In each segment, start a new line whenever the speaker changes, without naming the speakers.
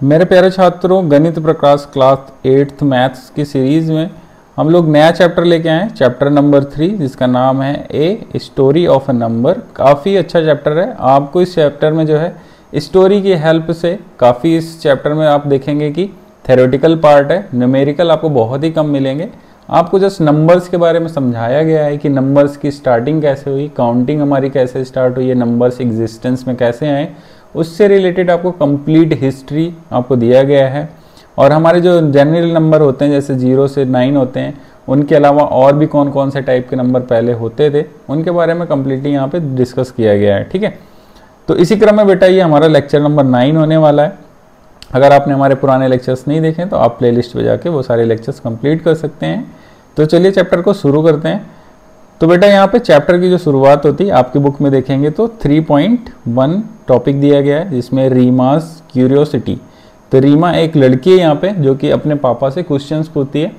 मेरे प्यारे छात्रों, गणित प्रकाश क्लास 8th मैथ्स की सीरीज़ में हम लोग नया चैप्टर लेके आए हैं, चैप्टर नंबर 3, जिसका नाम है a story of a number. काफ़ी अच्छा चैप्टर है। आपको इस चैप्टर में जो है स्टोरी की हेल्प से काफ़ी इस चैप्टर में आप देखेंगे कि थ्योरेटिकल पार्ट है, न्यूमेरिकल आपको बहुत ही कम मिलेंगे। आपको जस्ट नंबर्स के बारे में समझाया गया है कि नंबर्स की स्टार्टिंग कैसे हुई, काउंटिंग हमारी कैसे स्टार्ट हुई है, नंबर्स एग्जिस्टेंस में कैसे आए, उससे रिलेटेड आपको कंप्लीट हिस्ट्री आपको दिया गया है। और हमारे जो जनरल नंबर होते हैं जैसे 0 से 9 होते हैं, उनके अलावा और भी कौन कौन से टाइप के नंबर पहले होते थे उनके बारे में कंप्लीटली यहाँ पे डिस्कस किया गया है। ठीक है, तो इसी क्रम में बेटा ये हमारा लेक्चर नंबर 9 होने वाला है। अगर आपने हमारे पुराने लेक्चर्स नहीं देखे तो आप प्लेलिस्ट पे जाके वो सारे लेक्चर्स कंप्लीट कर सकते हैं। तो चलिए चैप्टर को शुरू करते हैं। तो बेटा यहाँ पे चैप्टर की जो शुरुआत होती है आपकी बुक में देखेंगे तो 3.1 टॉपिक दिया गया है, जिसमें रीमास क्यूरियोसिटी। तो रीमा एक लड़की है यहाँ पे जो कि अपने पापा से क्वेश्चंस पूछती है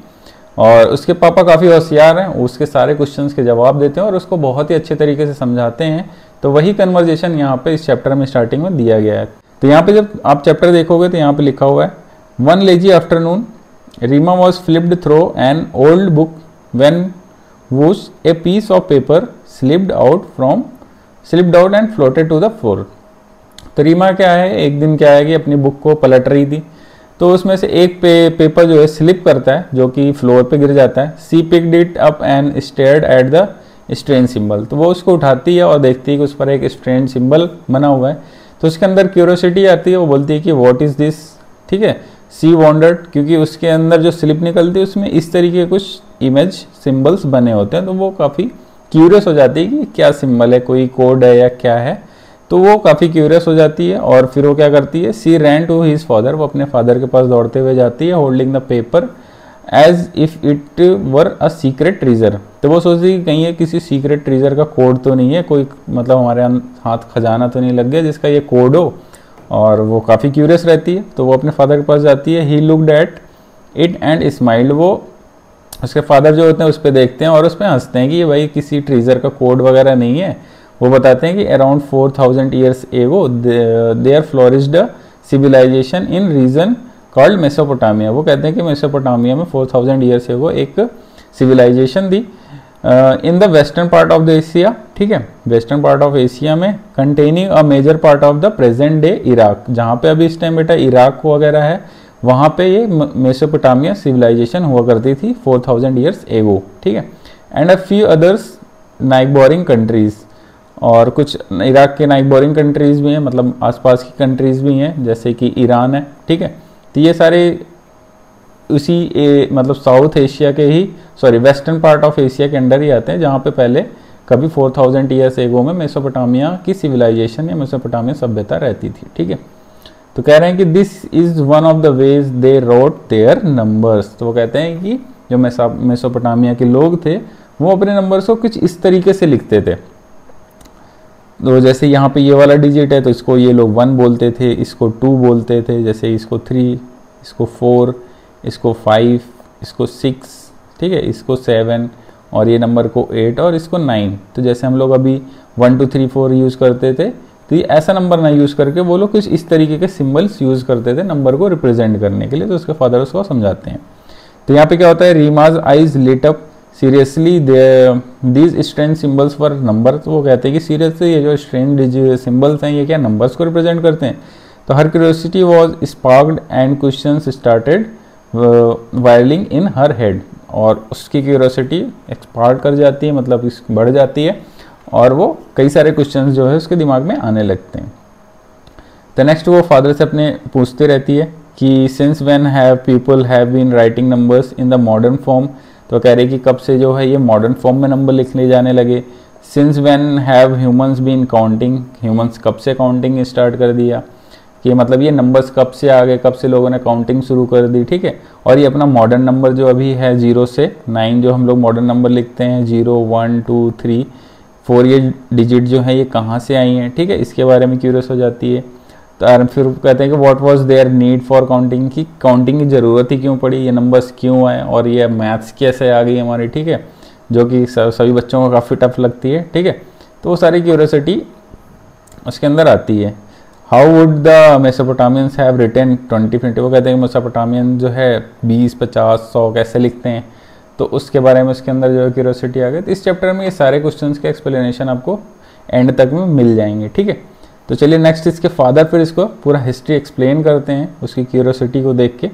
और उसके पापा काफ़ी होशियार हैं, उसके सारे क्वेश्चंस के जवाब देते हैं और उसको बहुत ही अच्छे तरीके से समझाते हैं। तो वही कन्वर्जेशन यहाँ पे इस चैप्टर में स्टार्टिंग में दिया गया है। तो यहाँ पे जब आप चैप्टर देखोगे तो यहाँ पे लिखा हुआ है, one lazy afternoon Reema was flipped through an old book when whoosh a piece of paper slipped out and floated to the floor। तो रीमा क्या है, एक दिन क्या है कि अपनी बुक को पलट रही थी, तो उसमें से एक पेपर जो है स्लिप करता है जो कि फ्लोर पे गिर जाता है। She picked it up and stared at the strange symbol. तो वो उसको उठाती है और देखती है कि उस पर एक स्ट्रेंज सिंबल बना हुआ है। तो उसके अंदर क्यूरियोसिटी आती है, वो बोलती है कि व्हाट इज दिस। ठीक है, सी वॉन्डर्ड, क्योंकि उसके अंदर जो स्लिप निकलती है उसमें इस तरीके के कुछ इमेज सिंबल्स बने होते हैं। तो वो काफ़ी क्यूरियस हो जाती है कि क्या सिंबल है, कोई कोड है या क्या है। तो वो काफ़ी क्यूरियस हो जाती है और फिर वो क्या करती है, she ran to his father, वो अपने फादर के पास दौड़ते हुए जाती है, holding the paper as if it were a secret treasure. तो वो सोचती है कि कहीं ये किसी सीक्रेट ट्रीजर का कोड तो नहीं है, कोई मतलब हमारे हाथ खजाना तो नहीं लग गया जिसका ये कोड हो। और वो काफ़ी क्यूरियस रहती है, तो वो अपने फादर के पास जाती है। He looked at it and smiled. वो उसके फादर जो होते हैं उस पर देखते हैं और उस पर हंसते हैं कि ये भाई किसी ट्रीजर का कोड वगैरह नहीं है। वो बताते हैं कि around 4000 years ago there flourished civilization in region called Mesopotamia. वो कहते हैं कि मेसोपोटामिया में 4000 ईयर्स एगो एक सिविलाइजेशन थी in the western part of the Asia. ठीक है, वेस्टर्न पार्ट ऑफ एशिया में containing a major part of the present day Iraq. जहाँ पे अभी इस टाइम बेटा इराक वगैरह है, वहाँ पे ये मेसोपोटामिया सिविलाइजेशन हुआ करती थी 4000 ईयर्स एगो। ठीक है, and a few others neighbouring countries, और कुछ इराक के नाइबोरिंग कंट्रीज भी हैं, मतलब आसपास की कंट्रीज भी हैं जैसे कि ईरान है। ठीक है, तो ये सारे उसी मतलब साउथ एशिया के ही वेस्टर्न पार्ट ऑफ एशिया के अंडर ही आते हैं, जहाँ पे पहले कभी 4000 ईयर्स एगो में मेसोपोटामिया की सिविलाइजेशन या मेसोपोटामिया सभ्यता रहती थी। ठीक है, तो कह रहे हैं कि this is one of the ways they wrote their numbers. तो वो कहते हैं कि जो मेसोपोटामिया के लोग थे वो अपने नंबर्स को कुछ इस तरीके से लिखते थे। तो जैसे यहाँ पे ये वाला डिजिट है तो इसको ये लोग 1 बोलते थे, इसको 2 बोलते थे, जैसे इसको 3, इसको 4, इसको 5, इसको 6, ठीक है, इसको 7 और ये नंबर को 8 और इसको 9। तो जैसे हम लोग अभी 1 2 3 4 यूज़ करते थे, तो ये ऐसा नंबर ना यूज़ करके वो लोग कुछ इस तरीके के सिंबल्स यूज़ करते थे नंबर को रिप्रेजेंट करने के लिए। तो उसके फादर उसको समझाते हैं। तो यहाँ पे क्या होता है, Reema's eyes lit up seriously these strange symbols for number. तो वो कहते हैं कि सीरियसली ये जो स्ट्रेंज सिंबल्स हैं ये क्या नंबर्स को रिप्रेजेंट करते हैं। तो her curiosity was sparked and question started whirling in her head. और उसकी क्यूरियोसिटी एक्सपार्ट कर जाती है, मतलब बढ़ जाती है और वो कई सारे क्वेश्चंस जो है उसके दिमाग में आने लगते हैं। तो नेक्स्ट वो फादर से अपने पूछते रहती है कि since when have people have been writing numbers in the modern form. तो कह रहे कि कब से जो है ये मॉडर्न फॉर्म में नंबर लिखने जाने लगे। Since when have humans been counting, humans कब से काउंटिंग स्टार्ट कर दिया, कि मतलब ये नंबर्स कब से आ गए, कब से लोगों ने काउंटिंग शुरू कर दी। ठीक है, और ये अपना मॉडर्न नंबर जो अभी है 0 से 9 जो हम लोग मॉडर्न नंबर लिखते हैं, 0 1 2 3 4, ये डिजिट जो है ये कहाँ से आई हैं। ठीक है, इसके बारे में क्यूरियस हो जाती है। तो फिर कहते हैं कि what was there need for counting, की काउंटिंग की ज़रूरत ही क्यों पड़ी, ये नंबर्स क्यों आए और ये मैथ्स कैसे आ गई हमारी। ठीक है, जो कि सभी बच्चों को काफ़ी टफ लगती है। ठीक है, तो वो सारी क्यूरियोसिटी उसके अंदर आती है। How would the Mesopotamians have written 2050, वो कहते हैं मेसोपोटामियन जो है 20, 50, 100 कैसे लिखते हैं, तो उसके बारे में उसके अंदर जो है क्यूरियोसिटी आ गई। तो इस चैप्टर में ये सारे क्वेश्चंस के एक्सप्लेनेशन आपको एंड तक में मिल जाएंगे, ठीक है। तो चलिए नेक्स्ट इसके फादर, फिर इसको पूरा हिस्ट्री एक्सप्लेन करते हैं उसकी क्यूरियोसिटी को देख के।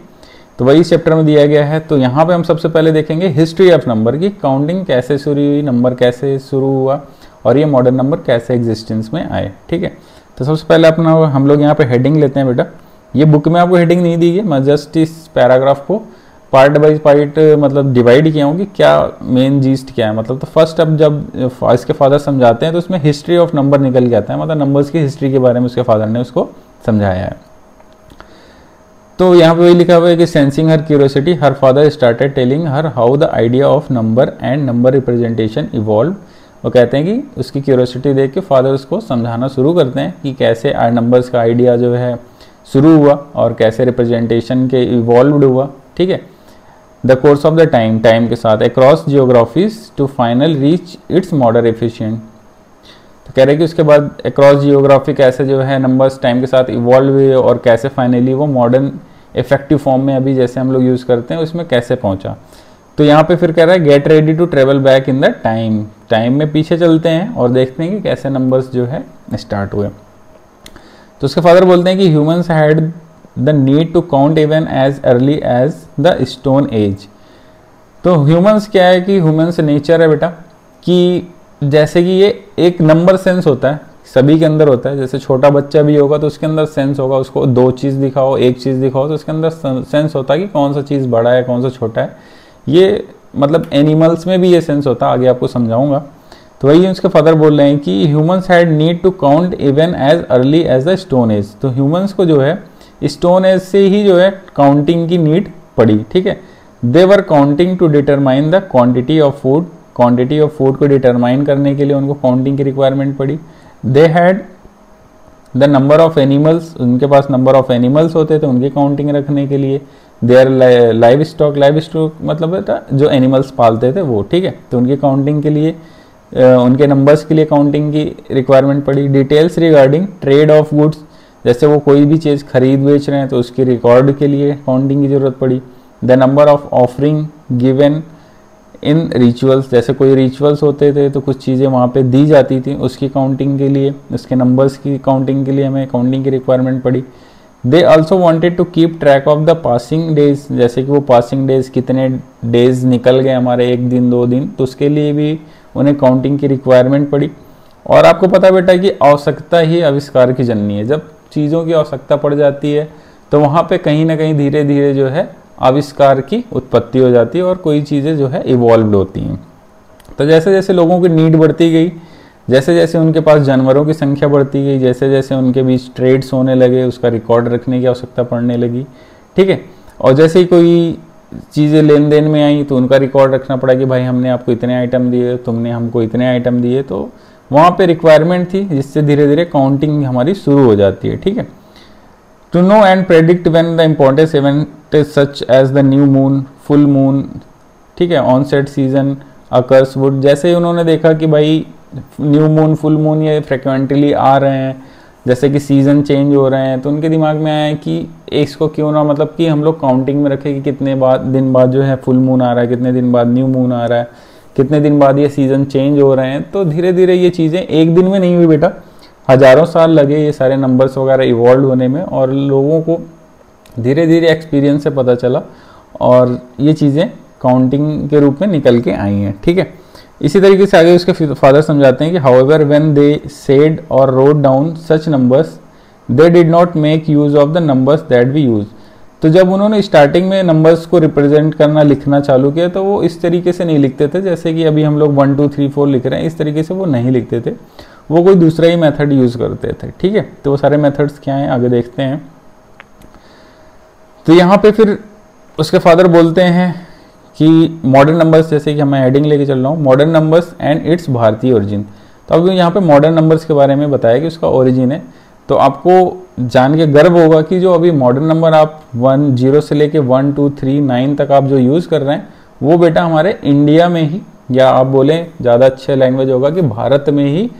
तो वही चैप्टर में दिया गया है। तो यहाँ पे हम सबसे पहले देखेंगे हिस्ट्री ऑफ नंबर की, काउंटिंग कैसे शुरू हुई, नंबर कैसे शुरू हुआ और ये मॉडर्न नंबर कैसे एग्जिस्टेंस में आए, ठीक है। तो सबसे पहले अपना हम लोग यहाँ पे हेडिंग लेते हैं बेटा। ये बुक में आपको हेडिंग नहीं दी गई, मैं जस्ट इस पैराग्राफ को पार्ट बाई पार्ट मतलब डिवाइड किया हूँ कि क्या मेन जीस्ट क्या है। मतलब तो फर्स्ट अब जब इसके फादर समझाते हैं तो उसमें हिस्ट्री ऑफ नंबर निकल के आता है, मतलब नंबर्स की हिस्ट्री के बारे में उसके फादर ने उसको समझाया है। तो यहाँ पे वही लिखा हुआ है कि sensing her curiosity her father started telling her how the idea of number and number representation evolve. वो कहते हैं कि उसकी क्यूरियोसिटी देख के फादर उसको समझाना शुरू करते हैं कि कैसे नंबर्स का आइडिया जो है शुरू हुआ और कैसे रिप्रेजेंटेशन के इवॉल्व हुआ, ठीक है। The course of the time के साथ across geographies to final reach its modern efficient. तो कह रहे हैं कि उसके बाद अक्रॉस जियोग्राफी कैसे जो है नंबर्स टाइम के साथ इवॉल्व हुए और कैसे फाइनली वो मॉडर्न इफेक्टिव फॉर्म में अभी जैसे हम लोग यूज़ करते हैं उसमें कैसे पहुंचा। तो यहाँ पे फिर कह रहा है get ready to travel back in the time में पीछे चलते हैं और देखते हैं कि कैसे नंबर्स जो है स्टार्ट हुए। तो उसके फादर बोलते हैं कि humans had the need to count even as early as the stone age. तो ह्यूमंस क्या है कि ह्यूमंस नेचर है बेटा कि जैसे कि ये एक नंबर सेंस होता है, सभी के अंदर होता है। जैसे छोटा बच्चा भी होगा तो उसके अंदर सेंस होगा, उसको दो चीज़ दिखाओ एक चीज़ दिखाओ तो उसके अंदर सेंस होता है कि कौन सा चीज़ बड़ा है कौन सा छोटा है। ये मतलब एनिमल्स में भी ये सेंस होता है, आगे आपको समझाऊंगा। तो वही उसके फादर बोल रहे हैं कि humans had need to count even as early as the stone age. तो ह्यूमंस को जो है स्टोन एज से ही जो है काउंटिंग की नीड पड़ी, ठीक है। They were counting to determine the quantity of food को डिटरमाइन करने के लिए उनको काउंटिंग की रिक्वायरमेंट पड़ी। They had the number of animals, उनके पास नंबर ऑफ एनिमल्स होते थे उनकी काउंटिंग रखने के लिए। देयर लाइव स्टॉक मतलब जो एनिमल्स पालते थे वो, ठीक है। तो उनकी काउंटिंग के लिए उनके नंबर्स के लिए काउंटिंग की रिक्वायरमेंट पड़ी। Details regarding trade off goods, जैसे वो कोई भी चीज़ खरीद बेच रहे हैं तो उसकी रिकॉर्ड के लिए काउंटिंग की ज़रूरत पड़ी। The number of offering given in rituals, जैसे कोई रिचुअल्स होते थे तो कुछ चीज़ें वहाँ पे दी जाती थी, उसकी काउंटिंग के लिए उसके नंबर्स की काउंटिंग के लिए हमें काउंटिंग की रिक्वायरमेंट पड़ी। They also wanted to keep track of the passing days, जैसे कि वो पासिंग डेज कितने डेज निकल गए हमारे, एक दिन 2 दिन, तो उसके लिए भी उन्हें काउंटिंग की रिक्वायरमेंट पड़ी। और आपको पता बेटा कि आवश्यकता ही आविष्कार की जननी है। जब चीज़ों की आवश्यकता पड़ जाती है तो वहाँ पे कहीं ना कहीं धीरे धीरे जो है आविष्कार की उत्पत्ति हो जाती है और कोई चीज़ें जो है इवॉल्व होती हैं। तो जैसे जैसे लोगों की नीड बढ़ती गई, जैसे जैसे उनके पास जानवरों की संख्या बढ़ती गई, जैसे जैसे उनके बीच ट्रेड्स होने लगे, उसका रिकॉर्ड रखने की आवश्यकता पड़ने लगी, ठीक है। और जैसे ही कोई चीज़ें लेन देन में आई तो उनका रिकॉर्ड रखना पड़ा कि भाई हमने आपको इतने आइटम दिए, तुमने हमको इतने आइटम दिए। तो वहाँ पे रिक्वायरमेंट थी जिससे धीरे धीरे काउंटिंग हमारी शुरू हो जाती है, ठीक है। To know and predict when the important event such as the new moon, full moon, ठीक है, ऑनसेट सीजन अकर्स वुड। जैसे ही उन्होंने देखा कि भाई न्यू मून फुल मून ये फ्रिक्वेंटली आ रहे हैं, जैसे कि सीज़न चेंज हो रहे हैं, तो उनके दिमाग में आया कि इसको क्यों ना मतलब कि हम लोग काउंटिंग में रखें कि कितने दिन बाद जो है फुल मून आ रहा है, कितने दिन बाद न्यू मून आ रहा है, कितने दिन बाद ये सीज़न चेंज हो रहे हैं। तो धीरे धीरे ये चीज़ें एक दिन में नहीं हुई बेटा, हज़ारों साल लगे ये सारे नंबर्स वगैरह इवॉल्व होने में, और लोगों को धीरे धीरे एक्सपीरियंस से पता चला और ये चीज़ें काउंटिंग के रूप में निकल के आई हैं, ठीक है। इसी तरीके से आगे उसके फादर समझाते हैं कि however when they said or wrote down such numbers they did not make use of the numbers that we use. तो जब उन्होंने स्टार्टिंग में नंबर्स को रिप्रेजेंट करना लिखना चालू किया तो वो इस तरीके से नहीं लिखते थे जैसे कि अभी हम लोग 1 2 3 4 लिख रहे हैं, इस तरीके से वो नहीं लिखते थे, वो कोई दूसरा ही मेथड यूज़ करते थे, ठीक है। तो वो सारे मेथड्स क्या हैं आगे देखते हैं। तो यहाँ पे फिर उसके फादर बोलते हैं कि मॉडर्न नंबर्स, जैसे कि मैं हेडिंग लेके चल रहा हूँ, मॉडर्न नंबर्स एंड इट्स भारतीय ओरिजिन। तो अब यहाँ पे मॉडर्न नंबर्स के बारे में बताया कि उसका ओरिजिन है। तो आपको जान के गर्व होगा कि जो अभी मॉडर्न नंबर आप 0 से लेके 1 2 3 9 तक आप जो यूज़ कर रहे हैं वो बेटा हमारे इंडिया में ही, या आप बोलें ज़्यादा अच्छे लैंग्वेज होगा कि भारत में ही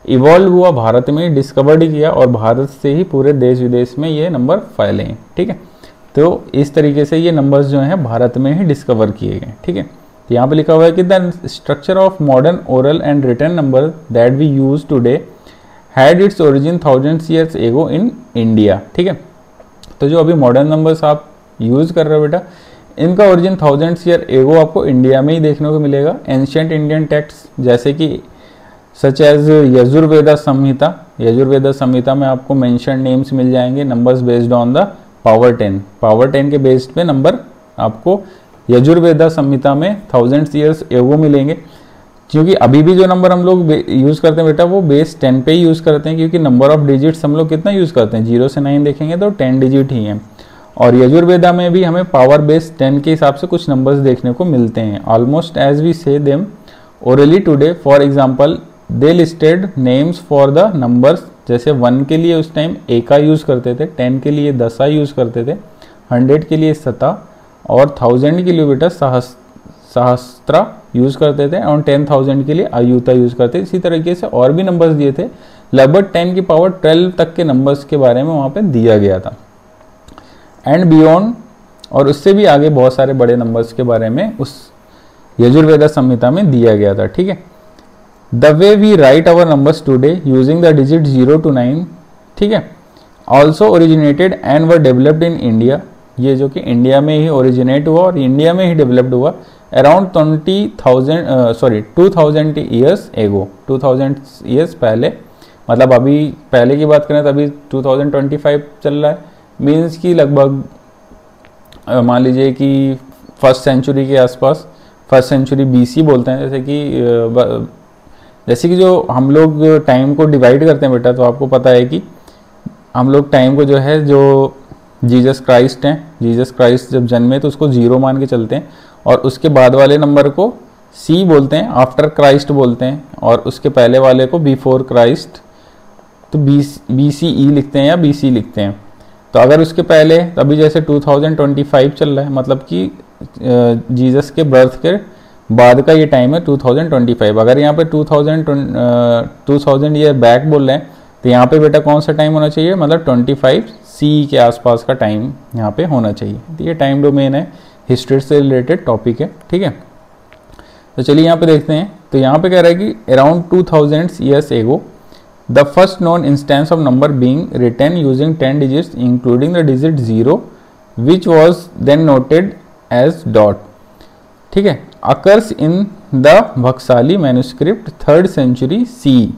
इवॉल्व हुआ भारत में, डिस्कवर्ड किया और भारत से ही पूरे देश विदेश में ये नंबर फैले हैं। ठीक है, तो इस तरीके से ये नंबर्स जो हैं भारत में ही डिस्कवर किए गए। ठीक है, तो यहाँ पे लिखा हुआ है कि the structure of modern oral and written number that we use today had its origin thousands years ago in India. ठीक है, तो जो अभी मॉडर्न नंबर्स आप यूज कर रहे हो बेटा, इनका ओरिजिन थाउजेंड्स ईयर एगो आपको इंडिया में ही देखने को मिलेगा। एंशिएंट इंडियन टेक्स्ट जैसे कि सच एज यजुर्वेदा संहिता, यजुर्वेदा संहिता में आपको मेंशन नेम्स मिल जाएंगे, numbers based on the power 10, power 10 के बेस्ड पे नंबर आपको यजुर्वेदा संहिता में थाउजेंड्स ईयर्स एगो मिलेंगे। क्योंकि अभी भी जो नंबर हम लोग यूज़ करते हैं बेटा वो बेस 10 पे ही यूज़ करते हैं, क्योंकि नंबर ऑफ डिजिट्स हम लोग कितना यूज़ करते हैं, 0 से 9 देखेंगे तो 10 डिजिट ही हैं। और यजुर्वेदा में भी हमें पावर बेस 10 के हिसाब से कुछ नंबर्स देखने को मिलते हैं। ऑलमोस्ट एज वी से them orally today, for example they listed names for the numbers, जैसे 1 के लिए उस टाइम एका यूज़ करते थे, 10 के लिए दसा यूज़ करते थे, 100 के लिए सता और 1000 के लिए बेटा सहस्त्रा यूज़ करते थे और 10,000 के लिए अयुता यूज़ करते थे। इसी तरीके से और भी नंबर्स दिए थे, लगभग 10 की पावर 12 तक के नंबर्स के बारे में वहाँ पे दिया गया था। एंड बियॉन्ड, और उससे भी आगे बहुत सारे बड़े नंबर्स के बारे में उस यजुर्वेदा संहिता में दिया गया था। ठीक है, the way we write our numbers today using the digit 0 to 9, ठीक है, also originated and were developed in India, ये जो कि इंडिया में ही ओरिजिनेट हुआ और इंडिया में ही डेवलप्ड हुआ अराउंड 2000 ईयर्स एगो, 2000 ईयर्स पहले। मतलब अभी पहले की बात करें तो अभी 2025 चल रहा है, मीन्स कि लगभग मान लीजिए कि फर्स्ट सेंचुरी के आसपास, फर्स्ट सेंचुरी BC बोलते हैं। जैसे कि जो हम लोग टाइम को डिवाइड करते हैं बेटा, तो आपको पता है कि हम लोग टाइम को जो है, जो जीसस क्राइस्ट हैं, जीसस क्राइस्ट जब जन्मे तो उसको 0 मान के चलते हैं और उसके बाद वाले नंबर को C बोलते हैं, आफ्टर क्राइस्ट बोलते हैं, और उसके पहले वाले को बिफोर क्राइस्ट तो BCE लिखते हैं या BC लिखते हैं। तो अगर उसके पहले, अभी जैसे 2025 चल रहा है, मतलब कि जीसस के बर्थ के बाद का ये टाइम है 2025। अगर यहाँ पे 2000 ईयर बैक बोल रहे हैं तो यहाँ पे बेटा कौन सा टाइम होना चाहिए, मतलब 25C के आसपास का टाइम यहाँ पे होना चाहिए। तो ये टाइम डोमेन है, हिस्ट्री से रिलेटेड टॉपिक है। ठीक है, तो चलिए यहाँ पे देखते हैं। तो यहाँ पे कह रहा है कि around 2000 years ago the first known instance of number being written using 10 digits including the digit 0 which was then noted as dot, ठीक है, occurs in the Bakhshali manuscript 3rd century C।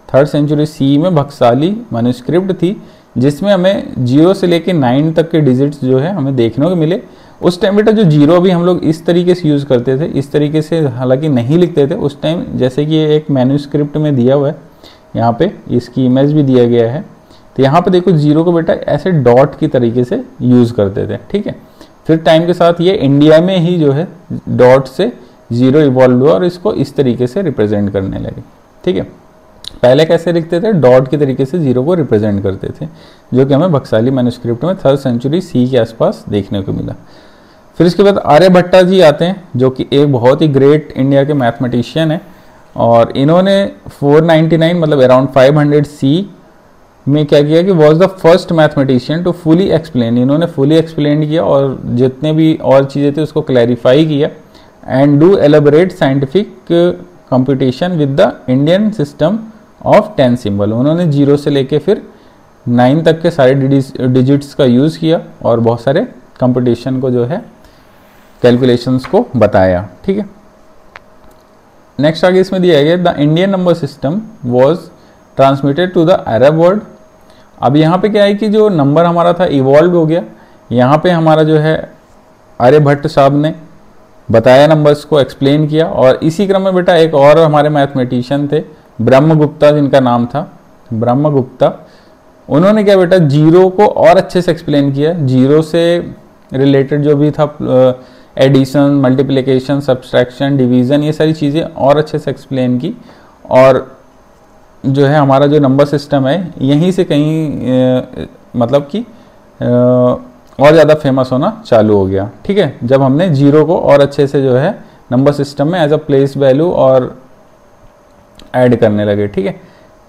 3rd century C में भक्साली manuscript थी जिसमें हमें 0 से लेके 9 तक के डिजिट्स जो है हमें देखने को मिले। उस टाइम बेटा जो 0 भी हम लोग इस तरीके से यूज़ करते थे, इस तरीके से हालांकि नहीं लिखते थे उस टाइम, जैसे कि ये एक मैन्युस्क्रिप्ट में दिया हुआ है, यहाँ पे इसकी इमेज भी दिया गया है। तो यहाँ पे देखो 0 को बेटा ऐसे डॉट की तरीके से यूज़ करते थे। ठीक है, फिर टाइम के साथ ये इंडिया में ही जो है डॉट से 0 इवॉल्व हुआ और इसको इस तरीके से रिप्रेजेंट करने लगे। ठीक है, पहले कैसे लिखते थे, डॉट की तरीके से 0 को रिप्रेजेंट करते थे, जो कि हमें भक्साली मैन्युस्क्रिप्ट में 3rd century C के आसपास देखने को मिला। फिर इसके बाद आर्यभट्टा जी आते हैं, जो कि एक बहुत ही ग्रेट इंडिया के मैथमेटिशियन है, और इन्होंने 499 मतलब अराउंड 500 C में क्या किया कि was the first mathematician to fully explain, इन्होंने फुली एक्सप्लेन किया और जितने भी और चीज़ें थी उसको क्लैरिफाई किया and do elaborate scientific computation with the Indian system of 10 symbol. उन्होंने 0 से लेके फिर 9 तक के सारे डिजिट्स का यूज़ किया और बहुत सारे कंप्यूटेशन को जो है कैलकुलेशंस को बताया। ठीक है, नेक्स्ट आगे इसमें दिया गया the Indian number system was transmitted to the Arab world. अब यहाँ पे क्या है कि जो नंबर हमारा था इवॉल्व हो गया, यहाँ पे हमारा जो है आर्यभट्ट साहब ने बताया, नंबर्स को एक्सप्लेन किया, और इसी क्रम में बेटा एक और हमारे मैथमेटिशियन थे ब्रह्मगुप्ता, जिनका नाम था ब्रह्मगुप्ता। उन्होंने क्या बेटा 0 को और अच्छे से एक्सप्लेन किया, 0 से रिलेटेड जो भी था एडिशन, मल्टीप्लिकेशन, सब्सट्रैक्शन, डिवीज़न, ये सारी चीज़ें और अच्छे से एक्सप्लेन की, और जो है हमारा जो नंबर सिस्टम है यहीं से कहीं मतलब कि और ज़्यादा फेमस होना चालू हो गया। ठीक है, जब हमने 0 को और अच्छे से जो है नंबर सिस्टम में एज अ प्लेस वैल्यू और ऐड करने लगे। ठीक है,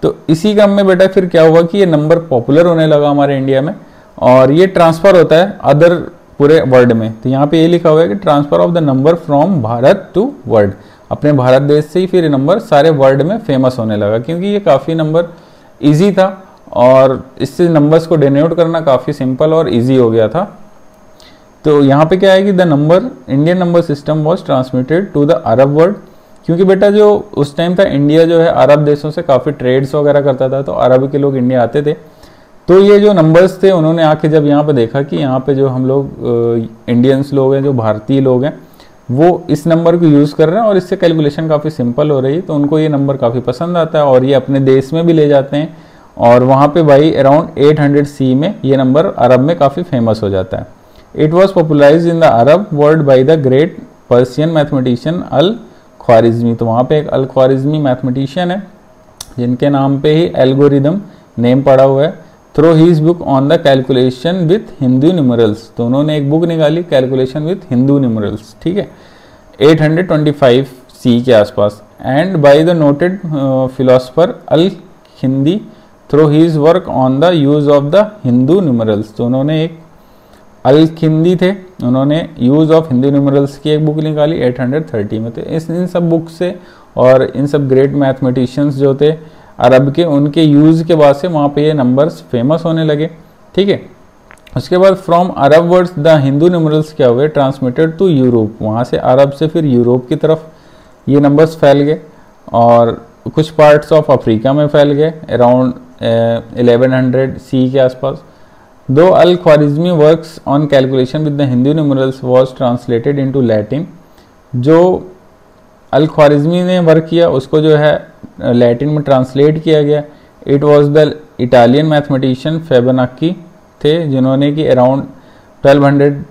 तो इसी क्रम में बेटा फिर क्या हुआ कि ये नंबर पॉपुलर होने लगा हमारे इंडिया में, और ये ट्रांसफर होता है अदर पूरे वर्ल्ड में। तो यहाँ पे ये लिखा हुआ है कि transfer of the number from Bharat to world, अपने भारत देश से ही फिर ये नंबर सारे वर्ल्ड में फेमस होने लगा, क्योंकि ये काफ़ी नंबर ईजी था और इससे नंबर्स को डिनोट करना काफ़ी सिंपल और ईजी हो गया था। तो यहाँ पे क्या है कि the number Indian number system was transmitted to the Arab world, क्योंकि बेटा जो उस टाइम था इंडिया जो है अरब देशों से काफ़ी ट्रेड्स वगैरह करता था, तो अरब के लोग इंडिया आते थे। तो ये जो नंबर्स थे उन्होंने आके जब यहाँ पे देखा कि यहाँ पे जो हम लोग इंडियंस लोग हैं, जो भारतीय लोग हैं, वो इस नंबर को यूज़ कर रहे हैं और इससे कैलकुलेशन काफ़ी सिंपल हो रही है, तो उनको ये नंबर काफ़ी पसंद आता है और ये अपने देश में भी ले जाते हैं। और वहाँ पे भाई अराउंड 800 सी में ये नंबर अरब में काफ़ी फेमस हो जाता है। It was popularised in the Arab world by the great Persian mathematician Al Khwarizmi. तो वहाँ पे एक अल ख्वारिज़मी मैथमेटिशियन है जिनके नाम पे ही एल्गोरिदम नेम पड़ा हुआ है, through his book on the calculation with Hindu numerals. तो उन्होंने एक बुक निकाली कैलकुलेशन विथ हिंदू न्यूमरल्स, ठीक है, 825 सी के आसपास, and by the noted philosopher Al Kindi through his work on the use of the Hindu numerals. तो उन्होंने एक अल खिंदी थे, उन्होंने यूज ऑफ हिंदू न्यूमरल्स की एक बुक निकाली 830 में। तो इन सब बुक से और इन सब ग्रेट मैथमेटिशियंस जो थे अरब के, उनके यूज़ के बाद से वहाँ पे ये नंबर्स फेमस होने लगे, ठीक है। उसके बाद from Arab words the Hindu numerals क्या हुए, ट्रांसमिटेड टू यूरोप। वहाँ से अरब से फिर यूरोप की तरफ ये नंबर्स फैल गए और कुछ पार्ट्स ऑफ अफ्रीका में फैल गए अराउंड 1100 सी के आसपास। दो Al Khwarizmi works on calculation with the Hindu numerals was translated into Latin. जो अल ख्वारिज़मी ने वर्क किया उसको जो है लैटिन में ट्रांसलेट किया गया। It was the Italian mathematician Fibonacci थे, जिन्होंने कि अराउंड 1200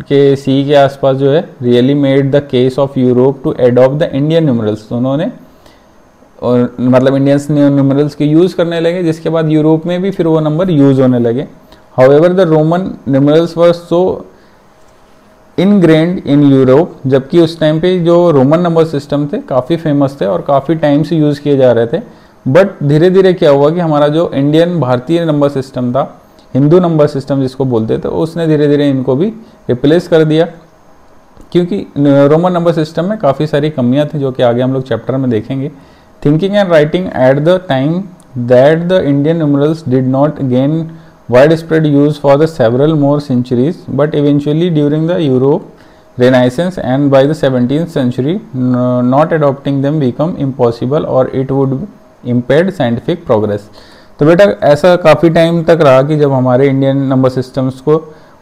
के सी के आसपास जो है really made the case of Europe to adopt the Indian numerals. तो उन्होंने और मतलब इंडियंस न्यूमरल्स के यूज़ करने लगे, जिसके बाद यूरोप में भी फिर वो नंबर यूज़ होने लगे। However the Roman numerals were so ingrained in Europe, जबकि उस टाइम पे जो रोमन नंबर सिस्टम थे काफ़ी फेमस थे और काफ़ी टाइम से यूज़ किए जा रहे थे। बट धीरे धीरे क्या हुआ कि हमारा जो इंडियन भारतीय नंबर सिस्टम था, हिंदू नंबर सिस्टम जिसको बोलते थे, उसने धीरे धीरे इनको भी रिप्लेस कर दिया, क्योंकि रोमन नंबर सिस्टम में काफ़ी सारी कमियां थी जो कि आगे हम लोग चैप्टर में देखेंगे। Thinking and writing at the time that the Indian numerals did not gain widespread use for the several more centuries, but eventually during the Europe Renaissance and by the 17th century, not adopting them become impossible or it would impede scientific progress. तो बेटा ऐसा काफ़ी time तक रहा कि जब हमारे Indian number systems को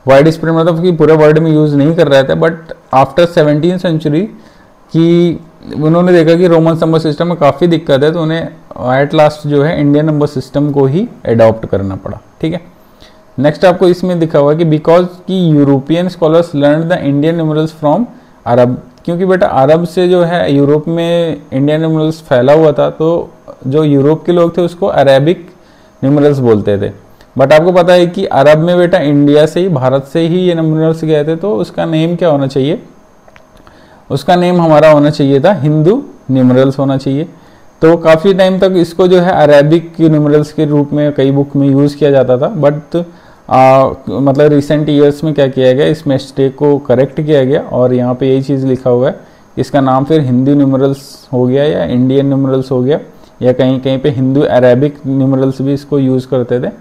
वाइड स्प्रेड मतलब कि पूरे वर्ल्ड में यूज़ नहीं कर रहे थे, बट आफ्टर 17th सेंचुरी की उन्होंने देखा कि रोमन नंबर सिस्टम में काफ़ी दिक्कत है, तो उन्हें एट लास्ट जो है इंडियन नंबर सिस्टम को ही अडॉप्ट करना पड़ा, ठीक है। नेक्स्ट आपको इसमें दिखा हुआ कि बिकॉज की European scholars learn the Indian numerals from Arab, क्योंकि बेटा अरब से जो है यूरोप में इंडियन न्यूमरल्स फैला हुआ था, तो जो यूरोप के लोग थे उसको अरेबिक न्यूमरल्स बोलते थे। बट आपको पता है कि अरब में बेटा इंडिया से ही, भारत से ही ये न्यूमरल्स गए थे, तो उसका नेम क्या होना चाहिए, उसका नेम हमारा होना चाहिए था हिंदू न्यूमरल्स होना चाहिए। तो काफ़ी टाइम तक इसको जो है अरेबिक न्यूमरल्स के रूप में कई बुक में यूज़ किया जाता था, बट मतलब रिसेंट ईयर्स में क्या किया गया, इस मिस्टेक को करेक्ट किया गया और यहाँ पे यही चीज़ लिखा हुआ है, इसका नाम फिर हिंदू न्यूमरल्स हो गया या इंडियन न्यूमरल्स हो गया, या कहीं कहीं पे हिंदू अरेबिक न्यूमरल्स भी इसको यूज़ करते थे।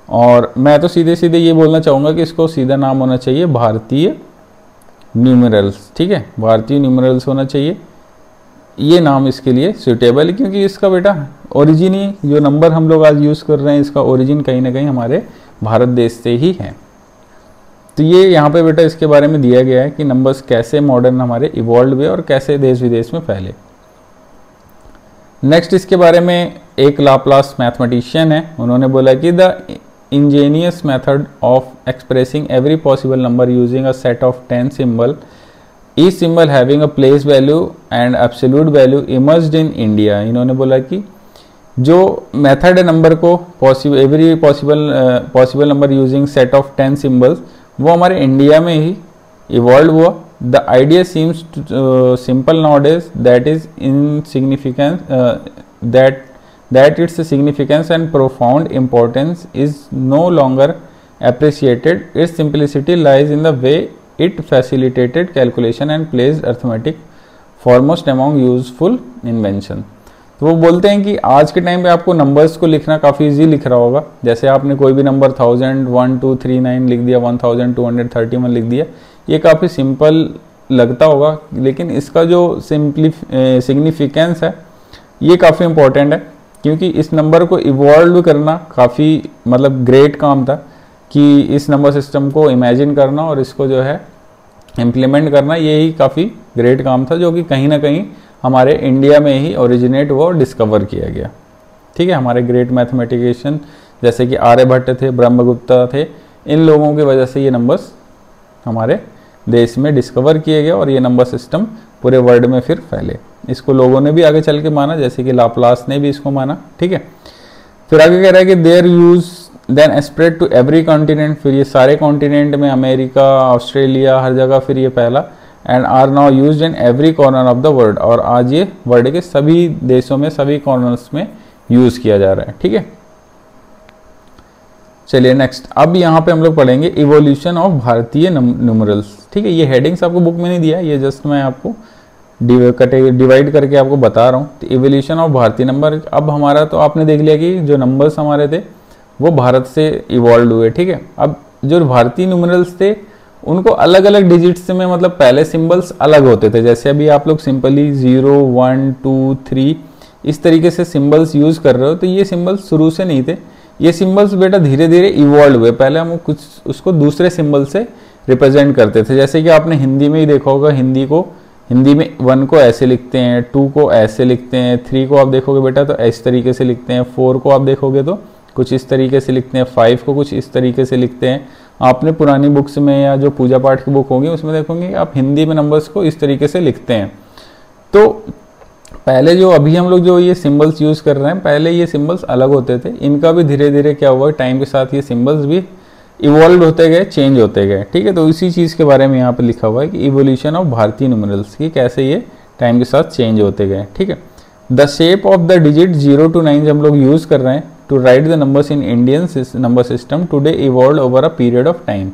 और मैं तो सीधे सीधे ये बोलना चाहूँगा कि इसको सीधा नाम होना चाहिए भारतीय न्यूमरल्स, ठीक है, भारतीय न्यूमरल्स होना चाहिए, ये नाम इसके लिए सूटेबल है, क्योंकि इसका बेटा ओरिजिन ही जो नंबर हम लोग आज यूज़ कर रहे हैं इसका ओरिजिन कहीं ना कहीं हमारे भारत देश से ही है। तो ये यहाँ पे बेटा इसके बारे में दिया गया है कि नंबर्स कैसे मॉडर्न हमारे इवॉल्व हुए और कैसे देश विदेश में फैले। नेक्स्ट इसके बारे में एक लाप्लास मैथमेटिशियन है, उन्होंने बोला कि the ingenious method of expressing every possible number using a set of 10 symbol, each symbol having a place value and absolute value emerged in India। इन्होंने बोला कि जो मेथड है नंबर को every possible number using set of 10 symbols, वो हमारे India में ही evolve हुआ। The idea seems simple now days that is insignificant that that its significance and profound importance is no longer appreciated. Its simplicity lies in the way it facilitated calculation and placed arithmetic foremost among useful invention. तो वो बोलते हैं कि आज के time पे आपको numbers को लिखना काफ़ी इजी लिख रहा होगा। जैसे आपने कोई भी नंबर 1000, 1, 2, 3, 9 लिख दिया, 1231 लिख दिया, ये काफ़ी सिंपल लगता होगा, लेकिन इसका जो सिग्निफिकेंस है ये काफ़ी इम्पोर्टेंट है, क्योंकि इस नंबर को इवॉल्व करना काफ़ी मतलब ग्रेट काम था कि इस नंबर सिस्टम को इमेजिन करना और इसको जो है इम्प्लीमेंट करना, यही काफ़ी ग्रेट काम था, जो कि कहीं ना कहीं हमारे इंडिया में ही ओरिजिनेट हुआ और डिस्कवर किया गया। ठीक है, हमारे ग्रेट मैथमेटिशियन जैसे कि आर्यभट्ट थे, ब्रह्मगुप्ता थे, इन लोगों की वजह से ये नंबर्स हमारे देश में डिस्कवर किए गए और ये नंबर सिस्टम पूरे वर्ल्ड में फिर फैले। इसको लोगों ने भी आगे चल के माना, जैसे कि लाप्लास ने भी इसको माना। ठीक है, फिर आगे कह रहा है कि their use then spread to every continent, फिर ये सारे कॉन्टिनेंट में, अमेरिका, ऑस्ट्रेलिया, हर जगह फिर ये फैला। And are now used in every corner of the world, और आज ये वर्ल्ड के सभी देशों में, सभी कॉर्नर्स में यूज किया जा रहा है। ठीक है, चलिए नेक्स्ट, अब यहाँ पे हम लोग पढ़ेंगे इवोल्यूशन ऑफ भारतीय न्यूमरल्स। ठीक है, ये हेडिंग्स आपको बुक में नहीं दिया, ये जस्ट मैं आपको डिवाइड करके आपको बता रहा हूँ। तो इवोल्यूशन ऑफ भारतीय नंबर, अब हमारा तो आपने देख लिया कि जो नंबर्स हमारे थे वो भारत से इवॉल्व हुए। ठीक है, अब जो भारतीय न्यूमरल्स थे उनको अलग अलग डिजिट्स में, मतलब पहले सिंबल्स अलग होते थे। जैसे अभी आप लोग सिंपली 0, 1, 2, 3 इस तरीके से सिंबल्स यूज कर रहे हो, तो ये सिंबल्स शुरू से नहीं थे, ये सिंबल्स बेटा धीरे धीरे इवॉल्व हुए। पहले हम कुछ उसको दूसरे सिंबल से रिप्रेजेंट करते थे, जैसे कि आपने हिंदी में ही देखा होगा, हिंदी में 1 को ऐसे लिखते हैं, 2 को ऐसे लिखते हैं, 3 को आप देखोगे बेटा तो इस तरीके से लिखते हैं, 4 को आप देखोगे तो कुछ इस तरीके से लिखते हैं, 5 को कुछ इस तरीके से लिखते हैं। आपने पुरानी बुक्स में या जो पूजा पाठ की बुक होगी उसमें देखोगे आप हिंदी में नंबर्स को इस तरीके से लिखते हैं। तो पहले जो अभी हम लोग जो ये सिंबल्स यूज कर रहे हैं, पहले ये सिंबल्स अलग होते थे, इनका भी धीरे धीरे क्या हुआ, टाइम के साथ ये सिंबल्स भी इवॉल्व होते गए, चेंज होते गए। ठीक है, तो इसी चीज़ के बारे में यहाँ पे लिखा हुआ है कि इवोल्यूशन ऑफ भारतीय न्यूमरल्स की कैसे ये टाइम के साथ चेंज होते गए। ठीक है, the shape of the digit 0 to 9 जो हम लोग यूज कर रहे हैं to write the numbers in Indian number system today evolve over a period of time.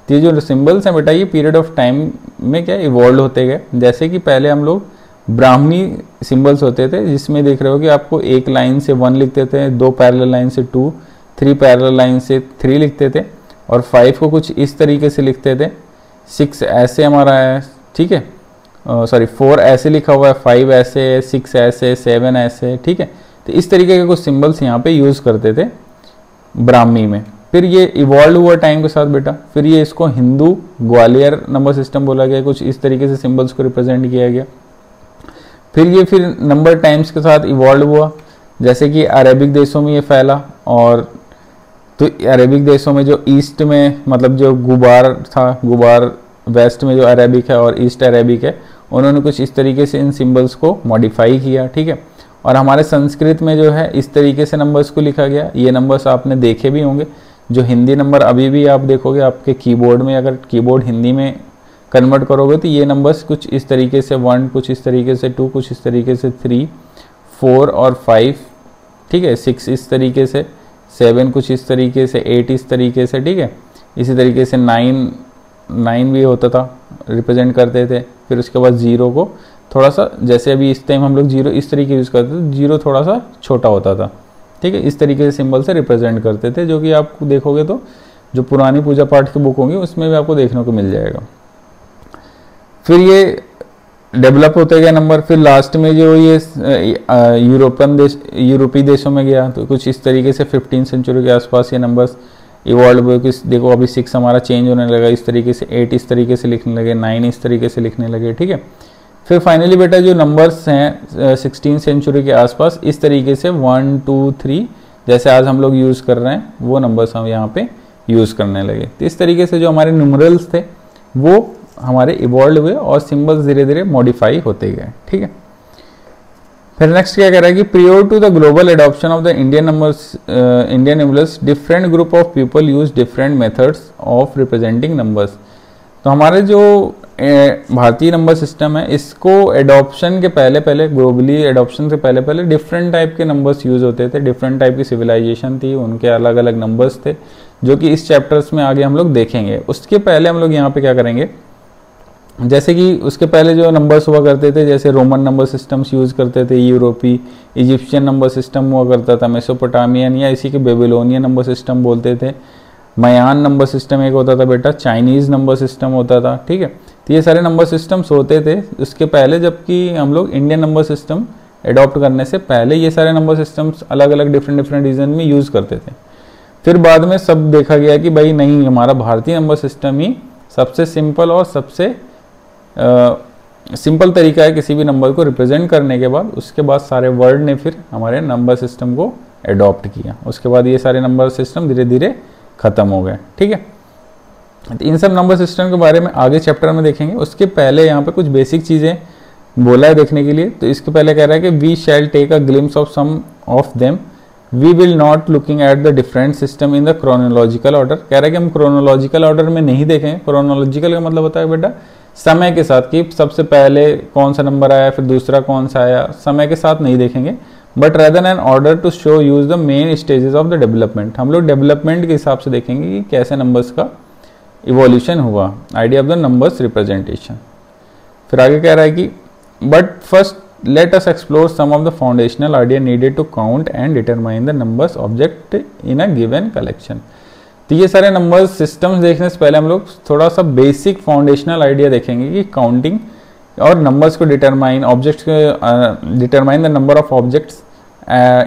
ये जो सिंबल्स हैं बेटा ये पीरियड ऑफ टाइम में क्या इवॉल्व होते गए। जैसे कि पहले हम लोग ब्राह्मी सिंबल्स होते थे, जिसमें देख रहे हो कि आपको एक लाइन से 1 लिखते थे, 2 पैरेलल लाइन से 2, 3 पैरेलल लाइन से 3 लिखते थे, और 5 को कुछ इस तरीके से लिखते थे, 6 ऐसे हमारा है। ठीक है, सॉरी 4 ऐसे लिखा हुआ है, 5 ऐसे, 6 ऐसे, 7 ऐसे। ठीक है, तो इस तरीके के कुछ सिंबल्स यहाँ पे यूज करते थे ब्राह्मी में। फिर ये इवॉल्व हुआ टाइम के साथ बेटा, फिर ये इसको हिंदू ग्वालियर नंबर सिस्टम बोला गया, कुछ इस तरीके से सिंबल्स को रिप्रेजेंट किया गया। फिर नंबर टाइम्स के साथ इवॉल्व हुआ, जैसे कि अरेबिक देशों में ये फैला, और तो अरेबिक देशों में जो ईस्ट में मतलब जो गुबार था, गुबार वेस्ट में जो अरेबिक है और ईस्ट अरेबिक है, उन्होंने कुछ इस तरीके से इन सिंबल्स को मॉडिफाई किया। ठीक है, और हमारे संस्कृत में जो है इस तरीके से नंबर्स को लिखा गया। ये नंबर्स आपने देखे भी होंगे, जो हिंदी नंबर अभी भी आप देखोगे आपके कीबोर्ड में, अगर कीबोर्ड हिंदी में कन्वर्ट करोगे तो ये नंबर्स कुछ इस तरीके से 1, कुछ इस तरीके से 2, कुछ इस तरीके से 3, 4 और 5। ठीक है, 6 इस तरीके से, 7 कुछ इस तरीके से, 8 इस तरीके से। ठीक है, इसी तरीके से 9 भी होता था, रिप्रेजेंट करते थे। फिर उसके बाद 0 को थोड़ा सा, जैसे अभी इस टाइम हम लोग 0 इस तरीके यूज़ करते थे, 0 थोड़ा सा छोटा होता था। ठीक है, इस तरीके से सिंबल से रिप्रेजेंट करते थे, जो कि आप देखोगे तो जो पुरानी पूजा पाठ की बुक होंगी उसमें भी आपको देखने को मिल जाएगा। फिर ये डेवलप होते गए नंबर। फिर लास्ट में जो ये यूरोपीय देशों में गया तो कुछ इस तरीके से 15वीं सेंचुरी के आसपास ये नंबर्स इवॉल्व हुए। देखो अभी 6 हमारा चेंज होने लगा इस तरीके से, 8 इस तरीके से लिखने लगे, 9 इस तरीके से लिखने लगे। ठीक है, फिर फाइनली बेटा जो नंबर्स हैं 16वीं सेंचुरी के आसपास इस तरीके से 1, 2, 3 जैसे आज हम लोग यूज़ कर रहे हैं वो नंबर्स हम यहाँ पे यूज़ करने लगे। तो इस तरीके से जो हमारे न्यूमरल्स थे वो हमारे इवॉल्व हुए और सिंबल्स धीरे धीरे मॉडिफाई होते गए। ठीक है, फिर नेक्स्ट क्या कह रहा है कि prior to the global adoption of the Indian numerals different group of people use different methods of representing numbers. तो हमारे जो भारतीय नंबर सिस्टम है, इसको एडॉप्शन के पहले पहले, ग्लोबली एडॉप्शन से पहले पहले डिफरेंट टाइप के नंबर्स यूज़ होते थे, डिफरेंट टाइप की सिविलाइजेशन थी, उनके अलग अलग नंबर्स थे, जो कि इस चैप्टर्स में आगे हम लोग देखेंगे। उसके पहले हम लोग यहाँ पे क्या करेंगे, जैसे कि उसके पहले जो नंबर्स हुआ करते थे, जैसे रोमन नंबर सिस्टम्स यूज़ करते थे, यूरोपी इजिप्शियन नंबर सिस्टम हुआ करता था, मेसोपोटामियन या इसी के बेबीलोनियन नंबर सिस्टम बोलते थे, मयान नंबर सिस्टम एक होता था बेटा, चाइनीज़ नंबर सिस्टम होता था, ठीक है। तो ये सारे नंबर सिस्टम्स होते थे उसके पहले, जबकि हम लोग इंडियन नंबर सिस्टम अडॉप्ट करने से पहले ये सारे नंबर सिस्टम्स अलग अलग डिफरेंट रीजन में यूज़ करते थे। फिर बाद में सब देखा गया कि भाई नहीं, हमारा भारतीय नंबर सिस्टम ही सबसे सिंपल और सबसे सिंपल तरीका है किसी भी नंबर को रिप्रेजेंट करने के बाद। उसके बाद सारे वर्ल्ड ने फिर हमारे नंबर सिस्टम को अडॉप्ट किया, उसके बाद ये सारे नंबर सिस्टम धीरे धीरे ख़त्म हो गए, ठीक है। तो इन सब नंबर सिस्टम के बारे में आगे चैप्टर में देखेंगे। उसके पहले यहाँ पे कुछ बेसिक चीज़ें बोला है देखने के लिए। तो इसके पहले कह रहा है कि we shall take a glimpse of some of them, we will not looking at the different system in the chronological order. कह रहा है कि हम क्रोनोलॉजिकल ऑर्डर में नहीं देखें। क्रोनोलॉजिकल का मतलब होता है बेटा समय के साथ, कि सबसे पहले कौन सा नंबर आया, फिर दूसरा कौन सा आया, समय के साथ नहीं देखेंगे, but rather an order to show use the main stages of the development. हम लोग डेवलपमेंट के हिसाब से देखेंगे कि कैसे नंबर्स का इवोल्यूशन हुआ, idea of the numbers representation. फिर आगे कह रहा है कि but first let us explore some of the foundational idea needed to count and determine the numbers object in a given collection. तो ये सारे नंबर सिस्टम्स देखने से पहले हम लोग थोड़ा सा बेसिक फाउंडेशनल आइडिया देखेंगे कि काउंटिंग और नंबर्स को डिटरमाइन, ऑब्जेक्ट्स को determine the number of objects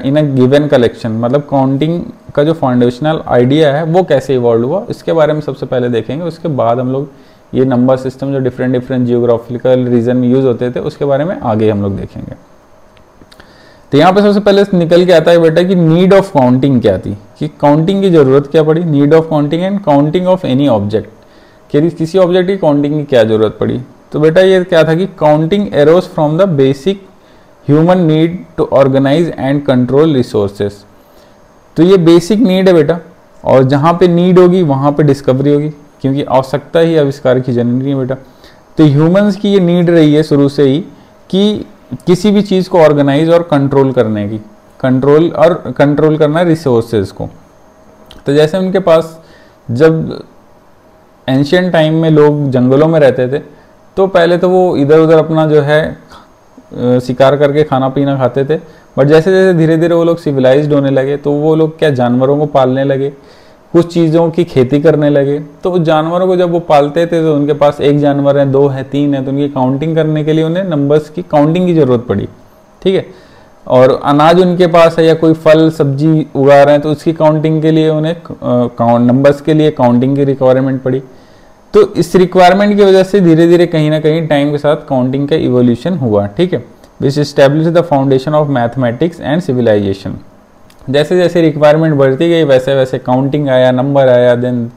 in a given collection, मतलब काउंटिंग का जो फाउंडेशनल आइडिया है वो कैसे इवॉल्व हुआ, इसके बारे में सबसे पहले देखेंगे। उसके बाद हम लोग ये नंबर सिस्टम जो डिफरेंट जियोग्राफिकल रीजन में यूज़ होते थे उसके बारे में आगे हम लोग देखेंगे। तो यहाँ पे सबसे पहले निकल के आता है बेटा कि नीड ऑफ काउंटिंग क्या थी, कि काउंटिंग की जरूरत क्या पड़ी, need of counting and counting of any object, कि किसी ऑब्जेक्ट की काउंटिंग की क्या जरूरत पड़ी। तो बेटा ये क्या था कि counting arose from the basic human need to organize and control resources. तो ये बेसिक नीड है बेटा, और जहाँ पे नीड होगी वहाँ पे डिस्कवरी होगी, क्योंकि आवश्यकता ही आविष्कार की जननी है बेटा। तो ह्यूमंस की ये नीड रही है शुरू से ही कि किसी भी चीज़ को ऑर्गेनाइज और कंट्रोल करने की, कंट्रोल करना रिसोर्सेज को। तो जैसे उनके पास जब एंशियंट टाइम में लोग जंगलों में रहते थे, तो पहले तो वो इधर उधर अपना जो है शिकार करके खाना पीना खाते थे, बट जैसे जैसे धीरे धीरे वो लोग सिविलाइज्ड होने लगे तो वो लोग क्या जानवरों को पालने लगे, कुछ चीज़ों की खेती करने लगे। तो जानवरों को जब वो पालते थे तो उनके पास एक जानवर है, दो है, तीन है, तो उनकी काउंटिंग करने के लिए उन्हें नंबर्स की काउंटिंग की ज़रूरत पड़ी, ठीक है। और अनाज उनके पास है या कोई फल सब्जी उगा रहे हैं तो उसकी काउंटिंग के लिए उन्हें नंबर्स के लिए काउंटिंग की रिक्वायरमेंट पड़ी। तो इस रिक्वायरमेंट की वजह से धीरे धीरे कहीं ना कहीं टाइम के साथ काउंटिंग का इवोल्यूशन हुआ, ठीक है, which establish the foundation of mathematics and civilisation. जैसे जैसे रिक्वायरमेंट बढ़ती गई वैसे वैसे काउंटिंग आया, नंबर आया, देन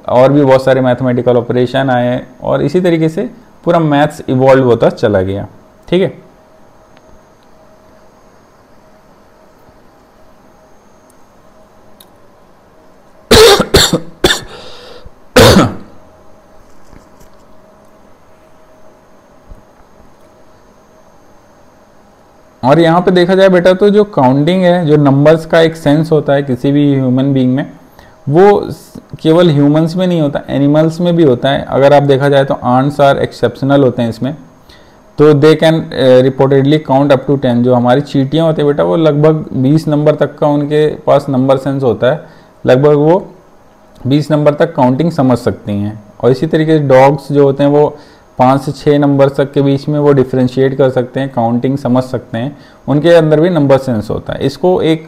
और भी बहुत सारे मैथमेटिकल ऑपरेशन आए, और इसी तरीके से पूरा मैथ्स इवॉल्व होता चला गया, ठीक है। और यहाँ पे देखा जाए बेटा तो जो काउंटिंग है, जो नंबर्स का एक सेंस होता है किसी भी ह्यूमन बीइंग में, वो केवल ह्यूमंस में नहीं होता, एनिमल्स में भी होता है। अगर आप देखा जाए तो आंट्स आर एक्सेप्शनल होते हैं इसमें, तो they can reportedly count up to 10। जो हमारी चींटियाँ होती है बेटा वो लगभग 20 नंबर तक का उनके पास नंबर सेंस होता है, लगभग वो 20 नंबर तक काउंटिंग समझ सकती हैं। और इसी तरीके से डॉग्स जो होते हैं वो 5 से 6 नंबर तक के बीच में वो डिफ्रेंशिएट कर सकते हैं, काउंटिंग समझ सकते हैं, उनके अंदर भी नंबर सेंस होता है। इसको एक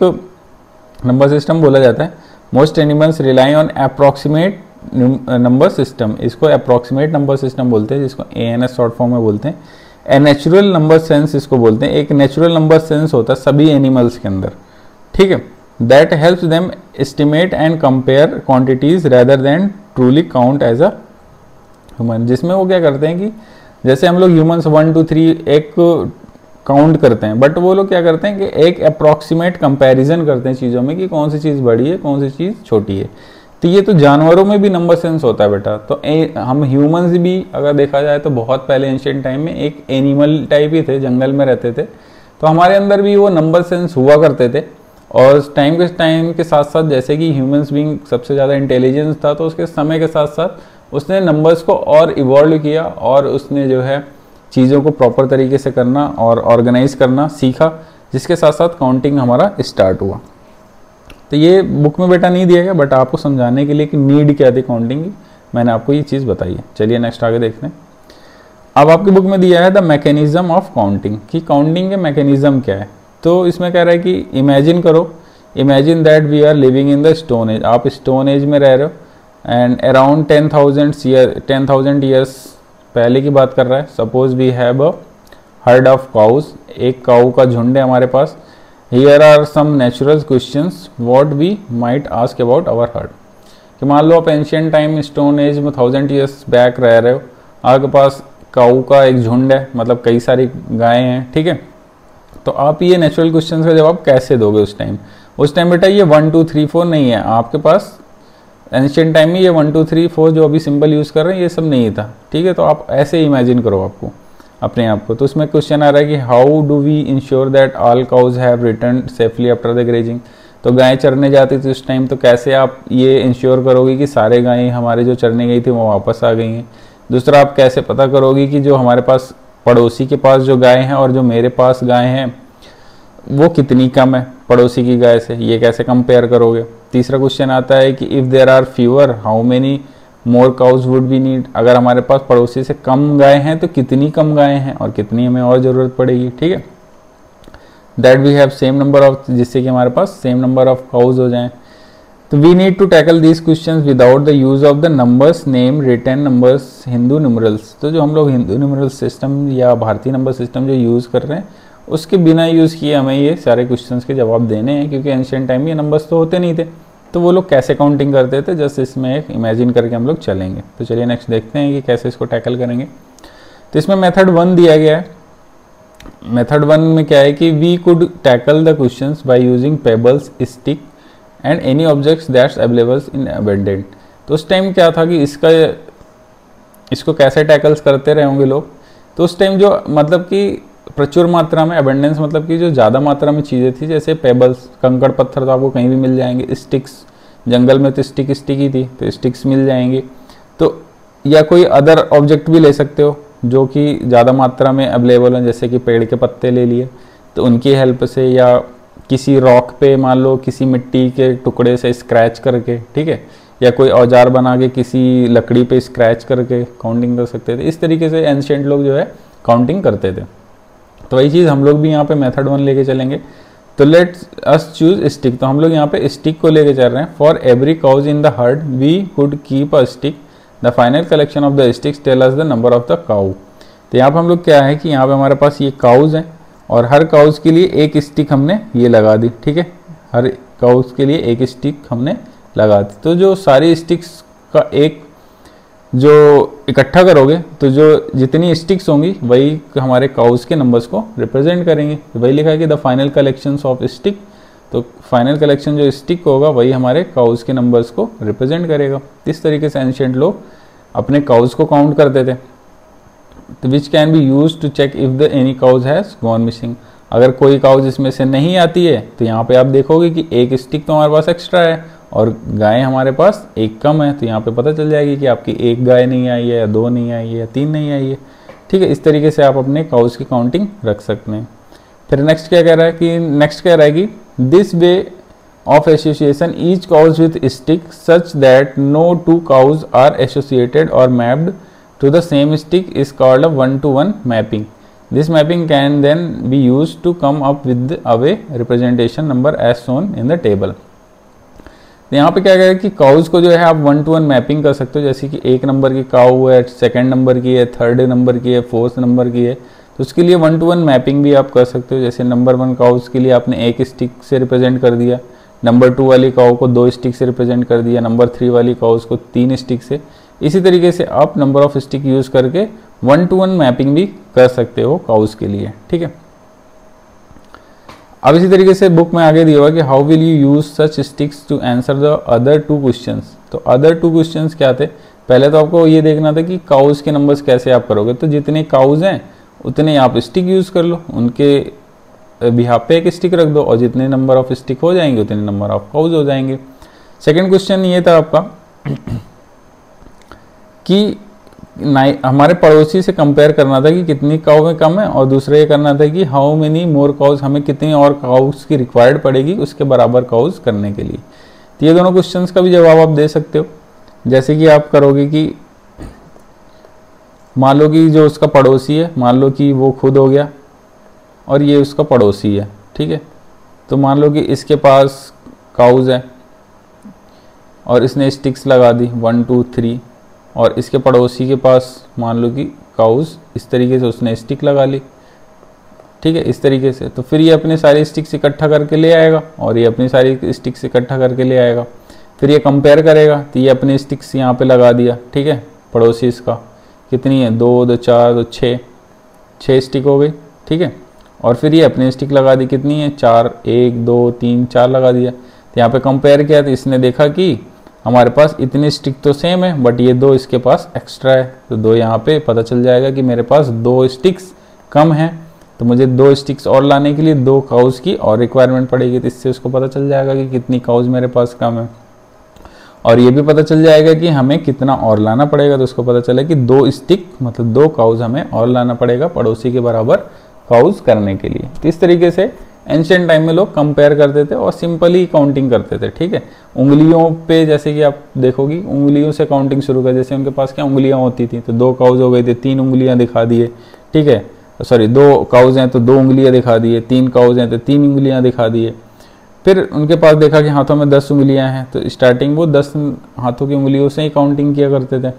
नंबर सिस्टम बोला जाता है। Most animals rely on approximate number system, इसको अप्रॉक्सीमेट नंबर सिस्टम बोलते हैं, जिसको ANS शॉर्ट फॉर्म में बोलते हैं। ए नेचुरल नंबर सेंस इसको बोलते हैं, एक नेचुरल नंबर सेंस होता है सभी एनिमल्स के अंदर, ठीक है। That helps them estimate and compare quantities rather than truly count as a human, जिसमें वो क्या करते हैं कि जैसे हम लोग ह्यूमंस 1 2 3 एक काउंट करते हैं, बट वो लोग क्या करते हैं कि एक अप्रॉक्सीमेट कंपैरिजन करते हैं चीज़ों में कि कौन सी चीज़ बड़ी है, कौन सी चीज़ छोटी है। तो ये तो जानवरों में भी नंबर सेंस होता है बेटा। तो हम ह्यूमंस भी अगर देखा जाए तो बहुत पहले एंशिएंट टाइम में एक एनिमल टाइप ही थे, जंगल में रहते थे, तो हमारे अंदर भी वो नंबर सेंस हुआ करते थे। और टाइम के साथ साथ जैसे कि ह्यूमंस बीइंग सबसे ज़्यादा इंटेलिजेंस था, तो उसके समय के साथ साथ उसने नंबर्स को और इवॉल्व किया और उसने जो है चीज़ों को प्रॉपर तरीके से करना और ऑर्गेनाइज करना सीखा, जिसके साथ साथ काउंटिंग हमारा स्टार्ट हुआ। तो ये बुक में बेटा नहीं दिया गया, बट आपको समझाने के लिए कि नीड क्या थी काउंटिंग की, मैंने आपको ये चीज़ बताई है। चलिए नेक्स्ट आगे देखते हैं। अब आपकी बुक में दिया है द मैकेनिज्म ऑफ काउंटिंग, कि काउंटिंग के मैकेनिज्म क्या है। तो इसमें कह रहा है कि इमेजिन करो, imagine that we are living in the stone age, आप स्टोन एज में रह रहे हो एंड अराउंड 10,000 ईयर्स पहले की बात कर रहा है। Suppose we have a herd of cows, एक काऊ का झुंड है हमारे पास। Here are some natural questions what we might ask about our herd, कि मान लो आप एंशिएंट टाइम स्टोन एज में 1000 ईयर्स बैक रह रहे हो, आपके पास काऊ का एक झुंड है, मतलब कई सारी गायें हैं, ठीक है। तो आप ये नेचुरल क्वेश्चंस का जवाब कैसे दोगे उस टाइम? उस टाइम बेटा ये 1 2 3 4 नहीं है आपके पास। एंशिएंट टाइम में ये 1 2 3 4 जो अभी सिंबल यूज़ कर रहे हैं ये सब नहीं था, ठीक है। तो आप ऐसे इमेजिन करो आपको अपने आप को। तो उसमें क्वेश्चन आ रहा है कि how do we ensure that all cows have return safely after the grazing. तो गायें चरने जाती थी उस टाइम, तो कैसे आप ये इंश्योर करोगे कि सारे गायें हमारे जो चरने गई थी वो वापस आ गई हैं। दूसरा, आप कैसे पता करोगे कि जो हमारे पास पड़ोसी के पास जो गाय हैं और जो मेरे पास गाय हैं वो कितनी कम है पड़ोसी की गाय से, ये कैसे कंपेयर करोगे। तीसरा क्वेश्चन आता है कि if there are fewer how many more cows would be need, अगर हमारे पास पड़ोसी से कम गाय हैं तो कितनी कम गायें हैं और कितनी हमें और ज़रूरत पड़ेगी, ठीक है। That we have same number of, जिससे कि हमारे पास सेम नंबर ऑफ काउज हो जाएं। तो we need to tackle these questions without the use of the numbers name written numbers Hindu numerals. तो जो हम लोग हिंदू न्यूमरल सिस्टम या भारतीय नंबर सिस्टम जो यूज़ कर रहे हैं उसके बिना यूज़ किए हमें ये सारे क्वेश्चंस के जवाब देने हैं, क्योंकि एंशिएंट टाइम में ये नंबर्स तो होते नहीं थे। तो वो लोग कैसे काउंटिंग करते थे, जस्ट इसमें एक इमेजिन करके हम लोग चलेंगे। तो चलिए नेक्स्ट देखते हैं कि कैसे इसको टैकल करेंगे। तो इसमें मेथड 1 दिया गया है। मेथड 1 में क्या है कि we could tackle the questions by using pebbles, stick and any objects that's available in abundant. तो उस टाइम क्या था कि इसको कैसे टैकल्स करते रहे होंगे लोग। तो उस टाइम जो मतलब कि प्रचुर मात्रा में, अबंडेंस मतलब कि जो ज़्यादा मात्रा में चीज़ें थी, जैसे पेबल्स, कंकड़ पत्थर तो आपको कहीं भी मिल जाएंगे, स्टिक्स, जंगल में तो स्टिक ही थी तो स्टिक्स मिल जाएंगे। तो या कोई अदर ऑब्जेक्ट भी ले सकते हो जो कि ज़्यादा मात्रा में अवेलेबल हैं, जैसे कि पेड़ के पत्ते ले लिए तो उनकी हेल्प से, या किसी रॉक पे मान लो किसी मिट्टी के टुकड़े से स्क्रैच करके, ठीक है, या कोई औजार बना के किसी लकड़ी पे स्क्रैच करके काउंटिंग कर सकते थे। इस तरीके से एंशिएंट लोग जो है काउंटिंग करते थे। तो वही चीज़ हम लोग भी यहाँ पे मेथड 1 लेके चलेंगे। तो लेट्स अस चूज स्टिक, तो हम लोग यहाँ पे स्टिक को लेके चल रहे हैं। For every cows in the herd we could keep a stick, the final collection of the sticks tell us the number of the cow. तो यहाँ पे हम लोग क्या है कि यहाँ पे हमारे पास ये काउज हैं और हर काउज के लिए एक स्टिक हमने ये लगा दी, ठीक है, हर काउज के लिए एक स्टिक हमने लगा दी। तो जो सारी स्टिक्स का एक जो इकट्ठा करोगे तो जो जितनी स्टिक्स होंगी वही हमारे काउज के नंबर्स को रिप्रेजेंट करेंगे। तो वही लिखा है कि the final collections of stick, तो फाइनल कलेक्शन जो स्टिक होगा वही हमारे काउज के नंबर्स को रिप्रेजेंट करेगा। इस तरीके से एंशिएंट लोग अपने काउज को काउंट करते थे। तो which can be use to check if the any cows has gone missing, अगर कोई काउज इसमें से नहीं आती है तो यहाँ पे आप देखोगे कि एक स्टिक तो हमारे पास एक्स्ट्रा है और गाय हमारे पास एक कम है। तो यहाँ पे पता चल जाएगी कि आपकी एक गाय नहीं आई है, या 2 नहीं आई है, या 3 नहीं आई है, ठीक है। इस तरीके से आप अपने काउज की काउंटिंग रख सकते हैं। फिर नेक्स्ट क्या कह रहा है कि this way of association each cows with stick such that no 2 cows are associated और mapped to the same stick is called a 1-to-1 mapping. This mapping can then be use to come up with a way representation number as shown in the table. तो यहाँ पे क्या कह रहा है कि cause को जो है आप 1-to-1 मैपिंग कर सकते हो, जैसे कि 1 नंबर की काउ है, 2nd नंबर की है, 3rd नंबर की है, 4th नंबर की है। तो उसके लिए 1-to-1 मैपिंग भी आप कर सकते हो। जैसे नंबर 1 काउज के लिए आपने 1 स्टिक से रिप्रेजेंट कर दिया, नंबर 2 वाली काउ को 2 स्टिक से रिप्रेजेंट कर दिया, नंबर 3 वाली काउज को 3 स्टिक से। इसी तरीके से आप नंबर ऑफ स्टिक यूज़ करके 1-to-1 मैपिंग भी कर सकते हो काउज के लिए, ठीक है। अब इसी तरीके से बुक में आगे दिया हुआ कि how will you use such sticks to answer the other 2 questions. तो अदर 2 क्वेश्चंस क्या थे, पहले तो आपको ये देखना था कि काउज के नंबर्स कैसे आप करोगे। तो जितने काउज हैं उतने आप स्टिक यूज़ कर लो, उनके बिहाफ पे एक स्टिक रख दो, और जितने नंबर ऑफ स्टिक हो जाएंगे उतने नंबर ऑफ काउज हो जाएंगे। सेकेंड क्वेश्चन ये था आपका कि हमारे पड़ोसी से कंपेयर करना था कि कितनी काउ में कम है, और दूसरा ये करना था कि हाउ मेनी मोर काउज, हमें कितनी और काउज की रिक्वायर्ड पड़ेगी उसके बराबर काउज करने के लिए। तो ये दोनों क्वेश्चंस का भी जवाब आप दे सकते हो। जैसे कि आप करोगे कि मान लो कि जो उसका पड़ोसी है, मान लो कि वो खुद हो गया और ये उसका पड़ोसी है, ठीक है। तो मान लो कि इसके पास काउज है और इसने स्टिक्स लगा दी 1 2 3, और इसके पड़ोसी के पास मान लो कि काउज इस तरीके से उसने स्टिक लगा ली, ठीक है, इस तरीके से। तो फिर ये अपने सारे स्टिक्स इकट्ठा करके ले आएगा और ये अपनी सारी स्टिक्स इकट्ठा करके ले आएगा। फिर ये कंपेयर करेगा, तो ये अपने स्टिक्स यहाँ पे लगा दिया, ठीक है, पड़ोसी इसका कितनी है 2 2 4 2 6 स्टिक हो गई, ठीक है। और फिर ये अपने स्टिक लगा दी, कितनी है 4 1 2 3 4 लगा दिया। तो यहाँ पे कंपेयर किया तो इसने देखा कि हमारे पास इतने स्टिक तो सेम है, बट ये 2 इसके पास एक्स्ट्रा है। तो 2 यहाँ पे पता चल जाएगा कि मेरे पास 2 स्टिक्स कम है, तो मुझे 2 स्टिक्स और लाने के लिए 2 काउज की और रिक्वायरमेंट पड़ेगी। तो इससे उसको पता चल जाएगा कि कितनी काउज मेरे पास कम है, और ये भी पता चल जाएगा कि हमें कितना और लाना पड़ेगा। तो उसको पता चले कि 2 स्टिक मतलब 2 काउज हमें और लाना पड़ेगा पड़ोसी के बराबर काउज करने के लिए। तो इस तरीके से एंशिएंट टाइम में लोग कंपेयर करते थे और सिंपली काउंटिंग करते थे, ठीक है। उंगलियों पे जैसे कि आप देखोगी उंगलियों से काउंटिंग शुरू कर, जैसे उनके पास क्या उंगलियां होती थी, तो 2 काउज हो गए थे, 3 उंगलियां दिखा दिए, ठीक है। सॉरी 2 काउज हैं तो 2 उंगलियां दिखा दिए, 3 काउज हैं तो 3 उंगलियां दिखा दिए। फिर उनके पास देखा कि हाथों में 10 उंगलियां हैं, तो स्टार्टिंग वो 10 हाथों की उंगलियों से ही काउंटिंग किया करते थे,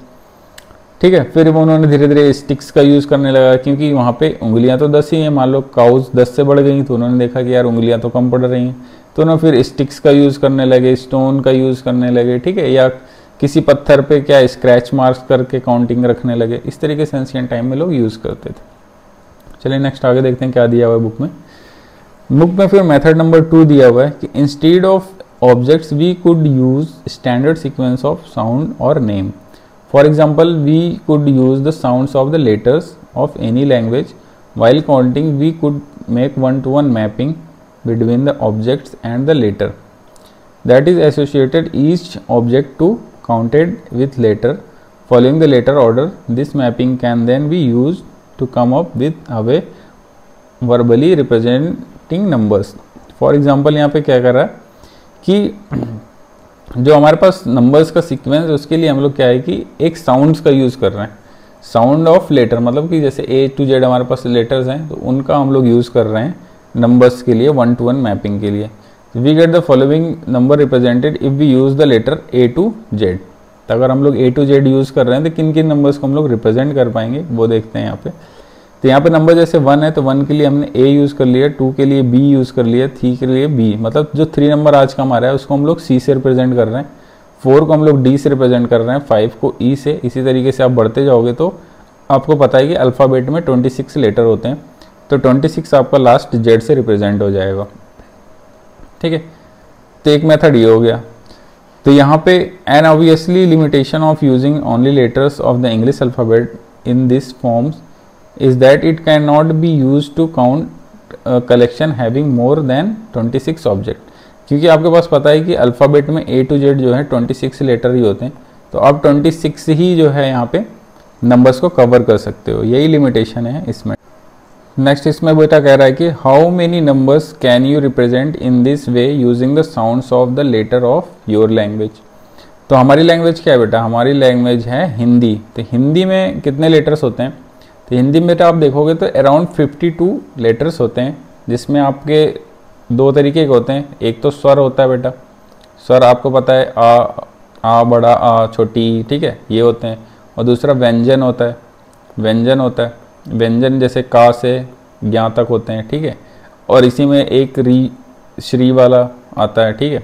ठीक है। फिर वो उन्होंने धीरे धीरे स्टिक्स का यूज़ करने लगा, क्योंकि वहाँ पे उंगलियां तो 10 ही हैं, मान लो काउज 10 से बढ़ गई, तो उन्होंने देखा कि यार उंगलियां तो कम पड़ रही हैं, तो उन्होंने फिर स्टिक्स का यूज़ करने लगे, स्टोन का यूज़ करने लगे, ठीक है, या किसी पत्थर पे क्या स्क्रैच मार्क्स करके काउंटिंग रखने लगे। इस तरीके से एंशिएंट टाइम में लोग यूज़ करते थे। चलिए नेक्स्ट आगे देखते हैं क्या दिया हुआ है बुक में। बुक में फिर मेथड नंबर 2 दिया हुआ है कि instead of objects we could use standard sequence of sound और name. For example, we could use the sounds of the letters of any language. While counting, we could make one-to-one mapping between the objects and the letter that is associated each object to counted with letter following the letter order. This mapping can then be used to come up with a way verbally representing numbers. For example, यहाँ पे क्या कर रहा है कि जो हमारे पास numbers का सीक्वेंस है उसके लिए हम लोग क्या है कि एक साउंड्स का यूज़ कर रहे हैं, साउंड ऑफ लेटर, मतलब कि जैसे A to Z हमारे पास लेटर्स हैं तो उनका हम लोग यूज़ कर रहे हैं नंबर्स के लिए 1-to-1 मैपिंग के लिए। We get the following number represented if we use the letter A to Z। तो अगर हम लोग A to Z यूज़ कर रहे हैं तो किन किन नंबर्स को हम लोग रिप्रेजेंट कर पाएंगे वो देखते हैं यहाँ पे। तो यहाँ पे नंबर जैसे 1 है तो 1 के लिए हमने A यूज़ कर लिया, 2 के लिए B यूज़ कर लिया, 3 के लिए B, मतलब जो 3 नंबर आज का हमारा है उसको हम लोग C से रिप्रेजेंट कर रहे हैं, 4 को हम लोग D से रिप्रेजेंट कर रहे हैं, 5 को E से। इसी तरीके से आप बढ़ते जाओगे तो आपको पता है कि अल्फ़ाबेट में 26 लेटर होते हैं, तो 26 आपका लास्ट Z से रिप्रेजेंट हो जाएगा, ठीक है। तो एक मेथड ये हो गया। तो यहाँ पे an obviously limitation of using only letters of the English alphabet in this forms is that it cannot be used to count a collection having more than 26 object। क्योंकि आपके पास पता है कि अल्फ़ाबेट में A to Z जो है 26 letter ही होते हैं, तो आप 26 ही जो है यहाँ पे नंबर्स को कवर कर सकते हो, यही लिमिटेशन है इसमें। नेक्स्ट इसमें बेटा कह रहा है कि how many numbers can you represent in this way using the sounds of the letter of your language. तो हमारी लैंग्वेज क्या है बेटा, हमारी लैंग्वेज है हिंदी। तो हिंदी में कितने लेटर्स होते हैं, तो हिंदी में तो आप देखोगे तो अराउंड 52 लेटर्स होते हैं, जिसमें आपके 2 तरीके के होते हैं। एक तो स्वर होता है बेटा, स्वर आपको पता है आ बड़ा आ छोटी, ठीक है, ये होते हैं। और दूसरा व्यंजन होता है, व्यंजन होता है, व्यंजन जैसे का से ज्ञा तक होते हैं, ठीक है। और इसी में एक री श्री वाला आता है, ठीक है।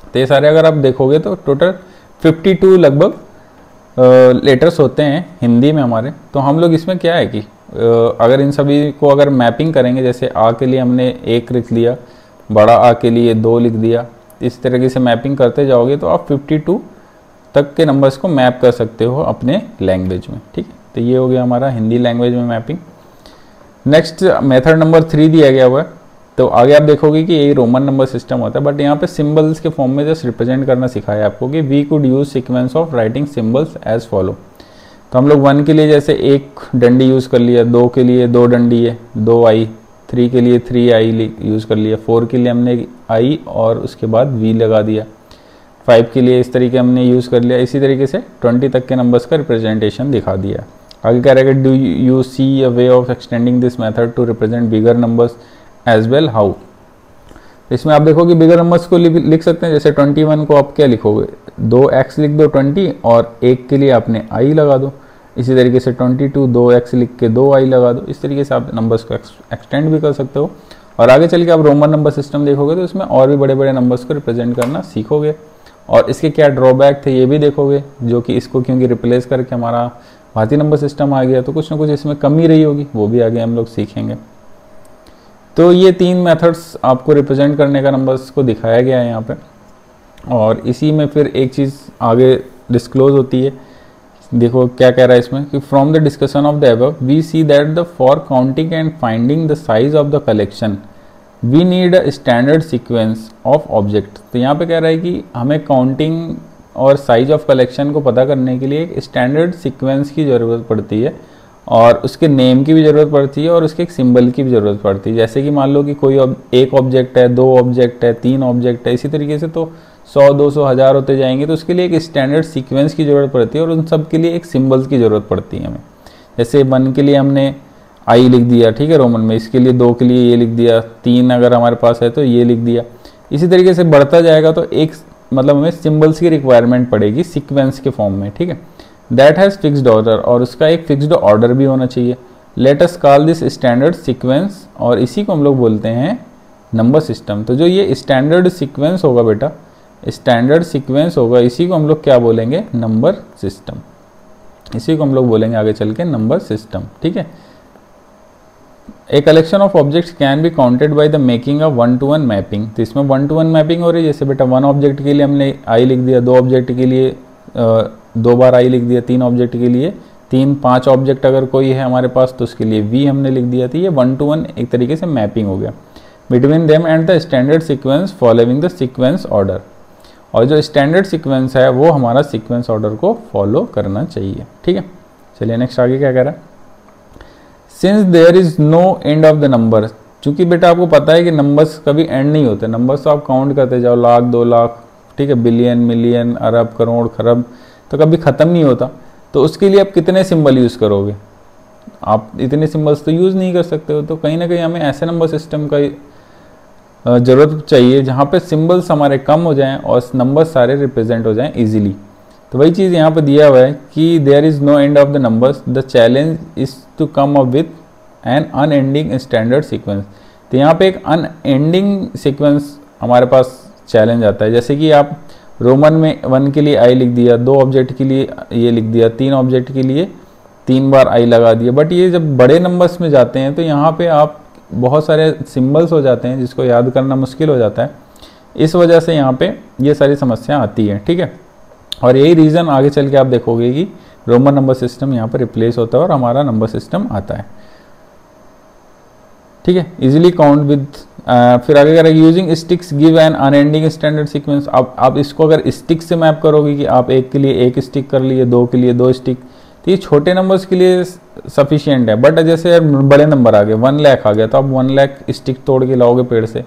तो ये सारे अगर आप देखोगे तो टोटल 52 लगभग लेटर्स होते हैं हिंदी में हमारे। तो हम लोग इसमें क्या है कि अगर इन सभी को अगर मैपिंग करेंगे, जैसे आ के लिए हमने 1 लिख दिया, बड़ा आ के लिए 2 लिख दिया, इस तरीके से मैपिंग करते जाओगे तो आप 52 तक के नंबर्स को मैप कर सकते हो अपने लैंग्वेज में। ठीक है, तो ये हो गया हमारा हिंदी लैंग्वेज में मैपिंग। नेक्स्ट मेथड नंबर 3 दिया गया हुआ है, तो आगे आप देखोगे कि यही रोमन नंबर सिस्टम होता है, बट यहाँ पे सिंबल्स के फॉर्म में जस्ट रिप्रेजेंट करना सिखाया आपको कि we could use sequence of writing symbols as follow. तो हम लोग 1 के लिए जैसे 1 डंडी यूज़ कर लिया, 2 के लिए 2 डंडी है 2 आई, 3 के लिए 3 आई यूज़ कर लिया, 4 के लिए हमने आई और उसके बाद वी लगा दिया, 5 के लिए इस तरीके हमने यूज़ कर लिया। इसी तरीके से 20 तक के नंबर्स का रिप्रेजेंटेशन दिखा दिया। आगे कह रहा है कि do you see a way of extending this method to represent bigger numbers as well, how. इसमें आप देखो कि बिगर नंबर्स को लिख सकते हैं, जैसे 21 को आप क्या लिखोगे, 2x लिख दो 20 और 1 के लिए आपने i लगा दो। इसी तरीके से 22 2x लिख के 2i लगा दो। इस तरीके से आप नंबर्स को एक्सटेंड भी कर सकते हो। और आगे चल के आप रोमन नंबर सिस्टम देखोगे तो इसमें और भी बड़े बड़े नंबर्स को रिप्रेजेंट करना सीखोगे, और इसके क्या ड्रॉबैक थे ये भी देखोगे, जो कि इसको क्योंकि रिप्लेस करके हमारा भारतीय नंबर सिस्टम आ गया तो कुछ ना कुछ इसमें कमी रही होगी, वो भी आगे हम लोग सीखेंगे। तो ये 3 मेथड्स आपको रिप्रेजेंट करने का नंबर्स को दिखाया गया है यहाँ पे, और इसी में फिर एक चीज़ आगे डिस्क्लोज होती है। देखो क्या कह रहा है इसमें कि from the discussion of the above we see that the for counting and finding the size of the collection we need a standard sequence of object. तो यहाँ पे कह रहा है कि हमें काउंटिंग और साइज ऑफ कलेक्शन को पता करने के लिए एक स्टैंडर्ड सीक्वेंस की ज़रूरत पड़ती है, और उसके नेम की भी ज़रूरत पड़ती है, और उसके एक सिंबल की भी ज़रूरत पड़ती है। जैसे कि मान लो कि कोई एक ऑब्जेक्ट है, 2 ऑब्जेक्ट है, 3 ऑब्जेक्ट है, इसी तरीके से तो 100 200 1000 होते जाएंगे, तो उसके लिए एक स्टैंडर्ड सीक्वेंस की ज़रूरत पड़ती है, और उन सब के लिए एक सिंबल्स की ज़रूरत पड़ती है हमें। जैसे 1 के लिए हमने आई लिख दिया, ठीक है, रोमन में, इसके लिए 2 के लिए ये लिख दिया, 3 अगर हमारे पास है तो ये लिख दिया। इसी तरीके से बढ़ता जाएगा तो एक मतलब हमें सिंबल्स की रिक्वायरमेंट पड़ेगी सीक्वेंस के फॉर्म में। ठीक है, दैट हैज़ फिक्स्ड ऑर्डर, और उसका एक फिक्स्ड ऑर्डर भी होना चाहिए। Let us call this standard sequence, और इसी को हम लोग बोलते हैं नंबर सिस्टम। तो जो ये स्टैंडर्ड सीक्वेंस होगा बेटा, स्टैंडर्ड सीक्वेंस होगा, इसी को हम लोग क्या बोलेंगे, नंबर सिस्टम। इसी को हम लोग बोलेंगे आगे चल के नंबर सिस्टम। ठीक है, a collection of objects can be counted by the making of 1-to-1 mapping. तो इसमें 1-to-1 मैपिंग हो रही है। जैसे बेटा 1 ऑब्जेक्ट के लिए हमने आई लिख दिया, 2 ऑब्जेक्ट के लिए 2 बार आई लिख दिया, 3 ऑब्जेक्ट के लिए 3, 5 ऑब्जेक्ट अगर कोई है हमारे पास तो उसके लिए वी हमने लिख दिया। तो ये 1-to-1 एक तरीके से मैपिंग हो गया between them and the standard sequence following the sequence order. और जो स्टैंडर्ड सीक्वेंस है वो हमारा सीक्वेंस ऑर्डर को फॉलो करना चाहिए। ठीक है, चलिए नेक्स्ट आगे क्या कह रहा है, since there is no end of the number. चूंकि बेटा आपको पता है कि नंबर्स कभी एंड नहीं होते, नंबर्स तो आप काउंट करते जाओ, लाख 2 लाख, ठीक है, बिलियन मिलियन अरब करोड़ खरब, तो कभी ख़त्म नहीं होता। तो उसके लिए आप कितने सिंबल यूज़ करोगे, आप इतने सिंबल्स तो यूज़ नहीं कर सकते हो। तो कहीं ना कहीं हमें ऐसे नंबर सिस्टम का ज़रूरत चाहिए जहाँ पे सिंबल्स हमारे कम हो जाएं और नंबर सारे रिप्रेजेंट हो जाएं इजीली। तो वही चीज़ यहाँ पे दिया हुआ है कि there is no end of the numbers, the challenge is to come up with an unending standard sequence. तो यहाँ पे एक अनएंडिंग सीक्वेंस हमारे पास चैलेंज आता है। जैसे कि आप रोमन में 1 के लिए आई लिख दिया, 2 ऑब्जेक्ट के लिए ये लिख दिया, 3 ऑब्जेक्ट के लिए 3 बार आई लगा दिया। बट ये जब बड़े नंबर्स में जाते हैं तो यहाँ पे आप बहुत सारे सिंबल्स हो जाते हैं जिसको याद करना मुश्किल हो जाता है। इस वजह से यहाँ पे ये सारी समस्या आती है। ठीक है, और यही रीज़न आगे चल के आप देखोगे कि रोमन नंबर सिस्टम यहाँ पर रिप्लेस होता है और हमारा नंबर सिस्टम आता है। ठीक है, इजीली काउंट विद फिर आगे करेंगे using sticks give an unending standard sequence. आप इसको अगर स्टिक से मैप करोगे कि आप 1 के लिए 1 स्टिक कर लिए, 2 के लिए 2 स्टिक, तो ये छोटे नंबर्स के लिए सफिशिएंट है। बट जैसे बड़े नंबर आ गए, 1 लाख आ गया, तो आप 1 लाख स्टिक तोड़ के लाओगे पेड़ से,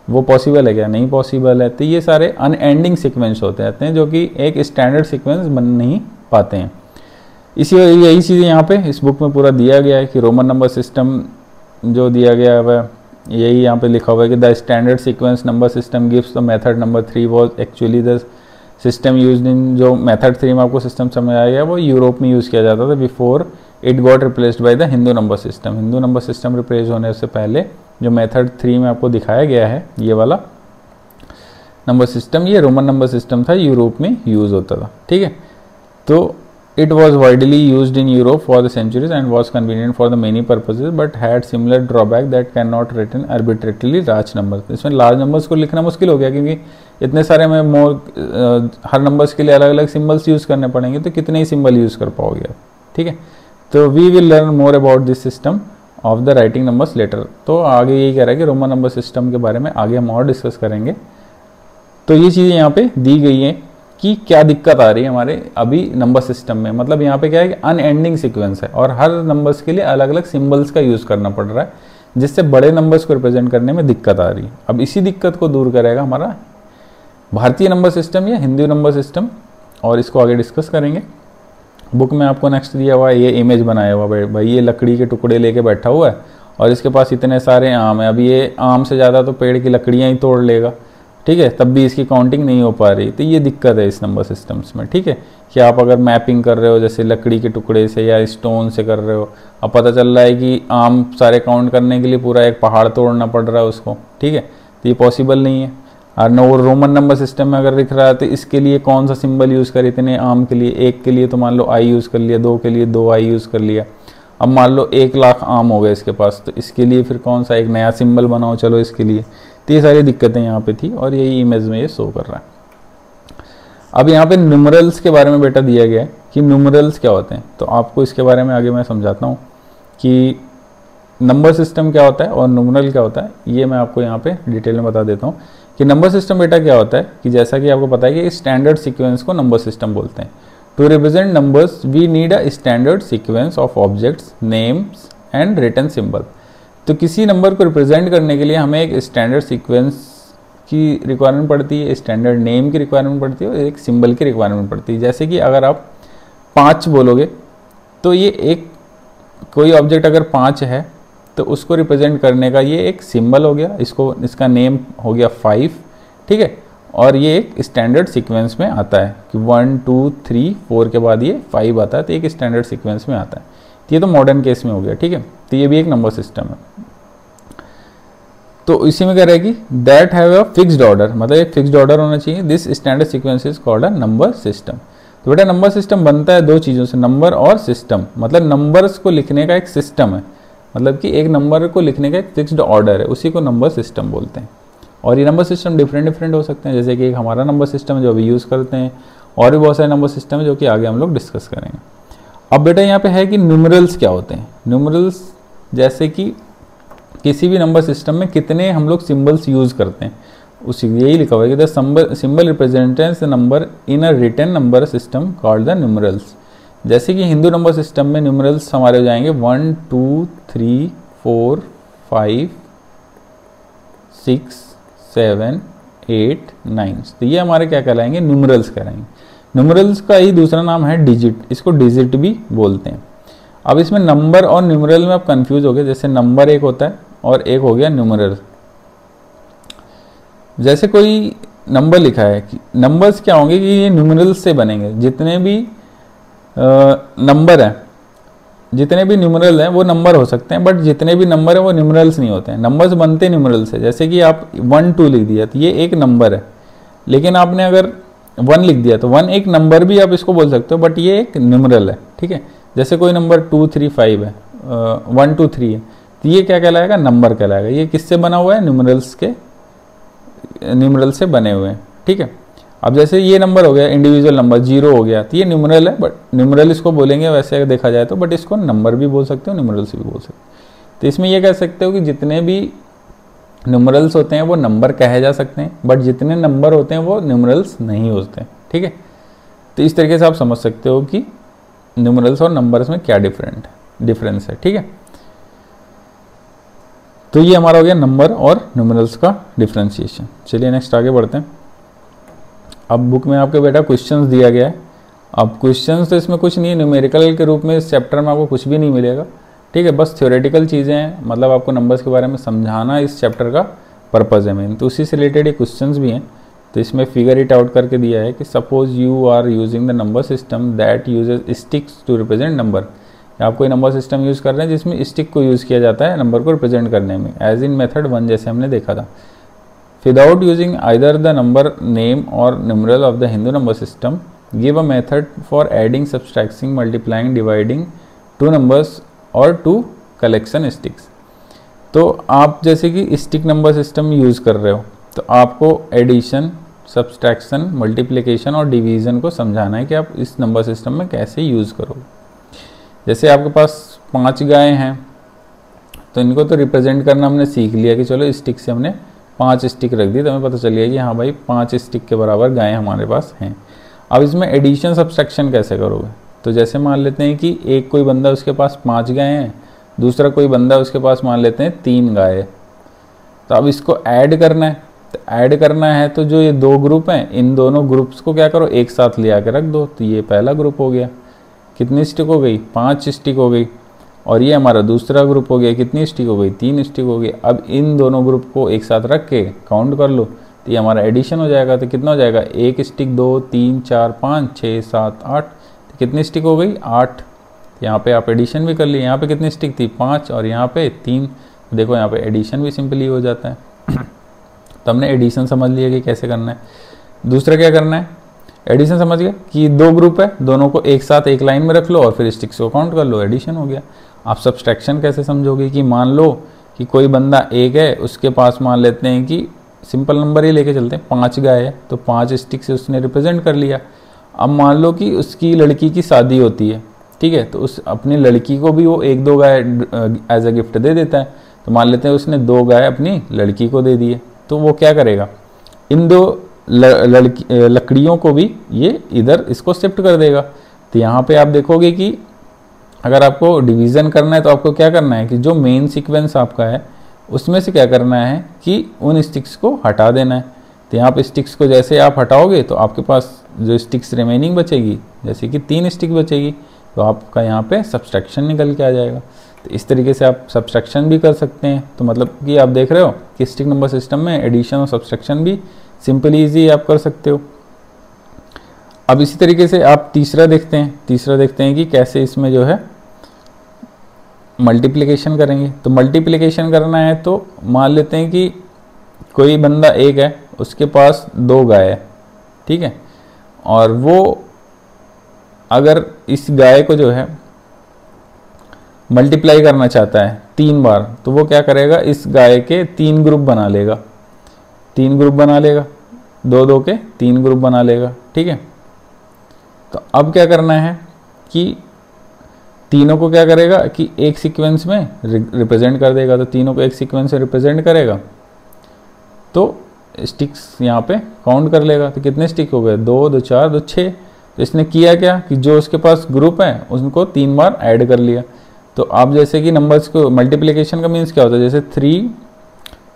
वो पॉसिबल है क्या, नहीं पॉसिबल है। तो ये सारे अनएंडिंग सीक्वेंस होते रहते हैं जो कि एक स्टैंडर्ड सीक्वेंस बन नहीं पाते हैं। यही चीज़ें यहाँ पे इस बुक में पूरा दिया गया है कि रोमन नंबर सिस्टम जो दिया गया है यही यहाँ पे लिखा हुआ है कि the standard sequence number system gives the method number 3 was actually the system used in. जो मेथड 3 में आपको सिस्टम समझ आया गया वो यूरोप में यूज़ किया जाता था before it got replaced by the Hindu number system. Hindu number system replace होने से पहले जो मेथड 3 में आपको दिखाया गया है ये वाला नंबर सिस्टम, ये रोमन नंबर सिस्टम था, यूरोप में यूज़ होता था। ठीक है, तो It was widely used in Europe for the centuries and was convenient for the many purposes, but had similar drawback that cannot written arbitrarily large numbers. इसमें large numbers को लिखना मुश्किल हो गया क्योंकि इतने सारे में हर नंबर्स के लिए अलग अलग सिम्बल्स यूज़ करने पड़ेंगे, तो कितने ही सिम्बल यूज़ कर पाओगे आप, ठीक है। तो we will learn more about this system of the writing numbers letter. तो आगे यही कह रहा है कि रोमन नंबर सिस्टम के बारे में आगे हम और डिस्कस करेंगे। तो ये चीज़ें यहाँ पे दी गई हैं कि क्या दिक्कत आ रही है हमारे अभी नंबर सिस्टम में। मतलब यहाँ पे क्या है कि अनएंडिंग सीक्वेंस है और हर नंबर्स के लिए अलग अलग सिंबल्स का यूज़ करना पड़ रहा है, जिससे बड़े नंबर्स को रिप्रेजेंट करने में दिक्कत आ रही है। अब इसी दिक्कत को दूर करेगा हमारा भारतीय नंबर सिस्टम या हिंदी नंबर सिस्टम, और इसको आगे डिस्कस करेंगे। बुक में आपको नेक्स्ट दिया हुआ है, ये इमेज बनाया हुआ है भाई, ये लकड़ी के टुकड़े लेके बैठा हुआ है और इसके पास इतने सारे आम है। अभी ये आम से ज़्यादा तो पेड़ की लकड़ियाँ ही तोड़ लेगा, ठीक है, तब भी इसकी काउंटिंग नहीं हो पा रही। तो ये दिक्कत है इस नंबर सिस्टम्स में, ठीक है, कि आप अगर मैपिंग कर रहे हो जैसे लकड़ी के टुकड़े से या स्टोन से कर रहे हो, अब पता चल रहा है कि आम सारे काउंट करने के लिए पूरा एक पहाड़ तोड़ना पड़ रहा है उसको, ठीक है, तो ये पॉसिबल नहीं है। और रोमन नंबर सिस्टम में अगर दिख रहा है तो इसके लिए कौन सा सिंबल यूज़ करे इतने आम के लिए, एक के लिए तो मान लो आई यूज़ कर लिया, दो के लिए दो आई यूज़ कर लिया। अब मान लो 1,00,000 आम हो गए इसके पास, तो इसके लिए फिर कौन सा एक नया सिंबल बनाओ चलो इसके लिए। तो ये सारी दिक्कतें यहाँ पे थी और यही इमेज में ये शो कर रहा है। अब यहाँ पे न्यूमरल्स के बारे में बेटा दिया गया है कि न्यूमरल्स क्या होते हैं, तो आपको इसके बारे में आगे मैं समझाता हूँ कि नंबर सिस्टम क्या होता है और न्यूमरल क्या होता है। ये मैं आपको यहाँ पे डिटेल में बता देता हूँ कि नंबर सिस्टम बेटा क्या होता है कि जैसा कि आपको पता है कि स्टैंडर्ड सीक्वेंस को नंबर सिस्टम बोलते हैं। To represent numbers we need a standard sequence of objects, names and written symbol. तो किसी नंबर को रिप्रेजेंट करने के लिए हमें एक स्टैंडर्ड सीक्वेंस की रिक्वायरमेंट पड़ती है, स्टैंडर्ड नेम की रिक्वायरमेंट पड़ती है और एक सिंबल की रिक्वायरमेंट पड़ती है। जैसे कि अगर आप 5 बोलोगे तो ये एक कोई ऑब्जेक्ट अगर 5 है तो उसको रिप्रेजेंट करने का ये एक सिंबल हो गया, इसका नेम हो गया 5, ठीक है, और ये एक स्टैंडर्ड सीक्वेंस में आता है कि 1 2 3 4 के बाद ये 5 आता है, तो एक स्टैंडर्ड सीक्वेंस में आता है। तो ये तो मॉडर्न केस में हो गया, ठीक है, तो ये भी एक नंबर सिस्टम है। तो इसी में कह रहा है कि that have a fixed order, मतलब एक फिक्स्ड ऑर्डर होना चाहिए। This standard sequence is called a number system. तो बेटा नंबर सिस्टम बनता है दो चीज़ों से, नंबर और सिस्टम। मतलब नंबर्स को लिखने का एक सिस्टम है, मतलब कि एक नंबर को लिखने का एक फिक्स्ड ऑर्डर है, उसी को नंबर सिस्टम बोलते हैं। और ये नंबर सिस्टम डिफरेंट हो सकते हैं, जैसे कि एक हमारा नंबर सिस्टम है जो अभी यूज़ करते हैं, और भी बहुत सारे नंबर सिस्टम है जो कि आगे हम लोग डिस्कस करेंगे। अब बेटा यहाँ पे है कि न्यूमरल्स क्या होते हैं। न्यूमरल्स जैसे कि किसी भी नंबर सिस्टम में कितने हम लोग सिंबल्स यूज़ करते हैं, उसी यही लिखा हुआ है कि the symbol represents the number in a written number system called the numerals. जैसे कि हिंदू नंबर सिस्टम में न्यूमरल्स हमारे हो जाएंगे 1 2 3 4 5 6 7 8 9। तो ये हमारे क्या कहलाएंगे, न्यूमरल्स कहलाएंगे। न्यूमरल्स का ही दूसरा नाम है डिजिट, इसको डिजिट भी बोलते हैं। अब इसमें नंबर और न्यूमरल में आप कंफ्यूज हो गए, जैसे नंबर एक होता है और एक हो गया न्यूमरल। जैसे कोई नंबर लिखा है कि नंबर्स क्या होंगे कि ये न्यूमरल्स से बनेंगे। जितने भी नंबर हैं, जितने भी न्यूमरल हैं वो नंबर हो सकते हैं, बट जितने भी नंबर हैं वो न्यूमरल्स नहीं होते हैं। नंबर्स बनते न्यूमरल से। जैसे कि आप 1 2 लिख दिया तो ये एक नंबर है, लेकिन आपने अगर 1 लिख दिया तो 1 एक नंबर भी आप इसको बोल सकते हो, बट ये एक न्यूमरल है, ठीक है। जैसे कोई नंबर 2 3 5 है, 1 2 3 है, तो ये क्या कहलाएगा, नंबर कहलाएगा। ये किससे बना हुआ है, न्यूमरल से बने हुए हैं, ठीक है। अब जैसे ये नंबर हो गया इंडिविजुअल नंबर 0 हो गया, तो ये न्यूमरल है, बट न्यूमरल इसको बोलेंगे वैसे अगर देखा जाए तो, बट इसको नंबर भी बोल सकते हो, न्यूमरल से भी बोल सकते हो। तो इसमें ये कह सकते हो कि जितने भी न्यूमरल्स होते हैं वो नंबर कहे जा सकते हैं, बट जितने नंबर होते हैं वो न्यूमरल्स नहीं होते हैं, ठीक है। तो इस तरीके से आप समझ सकते हो कि न्यूमरल्स और नंबर्स में क्या डिफरेंस है, ठीक है। तो ये हमारा हो गया नंबर और न्यूमरल्स का डिफरेंशिएशन। चलिए नेक्स्ट आगे बढ़ते हैं। अब बुक में आपके बेटा क्वेश्चंस दिया गया है। अब क्वेश्चंस तो इसमें कुछ नहीं है, न्यूमेरिकल के रूप में इस चैप्टर में आपको कुछ भी नहीं मिलेगा, ठीक है। बस थ्योरेटिकल चीज़ें हैं, मतलब आपको नंबर्स के बारे में समझाना इस चैप्टर का पर्पज़ है मेन। तो उसी से रिलेटेड ये क्वेश्चंस भी हैं। तो इसमें फिगर इट आउट करके दिया है कि suppose you are using the number system that uses sticks to represent number. आप कोई नंबर सिस्टम यूज़ कर रहे हैं जिसमें स्टिक को यूज़ किया जाता है नंबर को रिप्रेजेंट करने में, एज इन मेथड 1 जैसे हमने देखा था। Without using either the number name और numeral of the Hindu number system give a method for adding, subtracting, multiplying, dividing two numbers और टू कलेक्शन स्टिक्स। तो आप जैसे कि स्टिक नंबर सिस्टम यूज़ कर रहे हो तो आपको एडिशन, सब्सट्रैक्शन, मल्टीप्लिकेशन और डिवीज़न को समझाना है कि आप इस नंबर सिस्टम में कैसे यूज़ करोगे। जैसे आपके पास 5 गाय हैं तो इनको तो रिप्रेजेंट करना हमने सीख लिया कि चलो स्टिक से हमने 5 स्टिक रख दी, तो हमें पता चल गया कि हाँ भाई 5 स्टिक के बराबर गाय हमारे पास हैं। अब इसमें एडिशन सब्सट्रैक्शन कैसे करोगे? तो जैसे मान लेते हैं कि एक कोई बंदा उसके पास 5 गाय हैं, दूसरा कोई बंदा उसके पास मान लेते हैं 3 गाय है। तो अब इसको ऐड करना है, तो ऐड करना है तो जो ये 2 ग्रुप हैं इन दोनों ग्रुप्स को क्या करो, एक साथ ले आकर रख दो। तो ये पहला ग्रुप हो गया, कितनी स्टिक हो गई? 5 स्टिक हो गई। और ये हमारा दूसरा ग्रुप हो गया, कितनी स्टिक हो गई? 3 स्टिक हो गई। अब इन दोनों ग्रुप को एक साथ रख के काउंट कर लो तो ये हमारा एडिशन हो जाएगा। तो कितना हो जाएगा? 1 स्टिक, 2, 3, 4, 5, 6, 7, 8। तो कितनी स्टिक हो गई? 8। यहाँ पे आप एडिशन भी कर लिए। यहाँ पे कितनी स्टिक थी? 5 और यहाँ पे 3। देखो यहाँ पे एडिशन भी सिंपली हो जाता है। तो हमने एडिशन समझ लिया कि कैसे करना है। दूसरा क्या करना है? एडिशन समझ गए कि 2 ग्रुप है, दोनों को एक साथ एक लाइन में रख लो और फिर स्टिक्स को काउंट कर लो, एडिशन हो गया। आप सब्सट्रैक्शन कैसे समझोगे कि मान लो कि कोई बंदा एक है, उसके पास मान लेते हैं कि सिंपल नंबर ही लेके चलते हैं, 5 गाय है तो 5 स्टिक से उसने रिप्रेजेंट कर लिया। अब मान लो कि उसकी लड़की की शादी होती है, ठीक है, तो उस अपनी लड़की को भी वो 1-2 गाय एज अ गिफ्ट दे देता है। तो मान लेते हैं उसने 2 गाय अपनी लड़की को दे दिए, तो वो क्या करेगा? इन 2 लकड़ियों को भी ये इधर इसको शिफ्ट कर देगा। तो यहाँ पे आप देखोगे कि अगर आपको डिवीज़न करना है तो आपको क्या करना है कि जो मेन सीक्वेंस आपका है उसमें से क्या करना है कि उन स्टिक्स को हटा देना है। तो यहाँ पे स्टिक्स को जैसे आप हटाओगे तो आपके पास जो स्टिक्स रिमेनिंग बचेगी, जैसे कि 3 स्टिक बचेगी, तो आपका यहाँ पे सब्सट्रैक्शन निकल के आ जाएगा। तो इस तरीके से आप सब्सट्रैक्शन भी कर सकते हैं। तो मतलब कि आप देख रहे हो कि स्टिक नंबर सिस्टम में एडिशन और सब्सट्रैक्शन भी सिंपल ईजी आप कर सकते हो। अब इसी तरीके से आप तीसरा देखते हैं कि कैसे इसमें जो है मल्टीप्लिकेशन करेंगे। तो मल्टीप्लिकेशन करना है तो मान लेते हैं कि कोई बंदा एक है, उसके पास 2 गाय है, ठीक है, और वो अगर इस गाय को जो है मल्टीप्लाई करना चाहता है 3 बार, तो वो क्या करेगा? इस गाय के 3 ग्रुप बना लेगा, 3 ग्रुप बना लेगा, 2-2 के 3 ग्रुप बना लेगा, ठीक है। तो अब क्या करना है कि तीनों को क्या करेगा कि एक सीक्वेंस में रिप्रेजेंट कर देगा। तो तीनों को एक सीक्वेंस में रिप्रेजेंट करेगा तो स्टिक्स यहाँ पे काउंट कर लेगा। तो कितने स्टिक हो गए? 2, 2, 4, 2, 6। तो इसने किया क्या कि जो उसके पास ग्रुप है उनको 3 बार ऐड कर लिया। तो आप जैसे कि नंबर्स को मल्टीप्लिकेशन का मीन्स क्या होता है? जैसे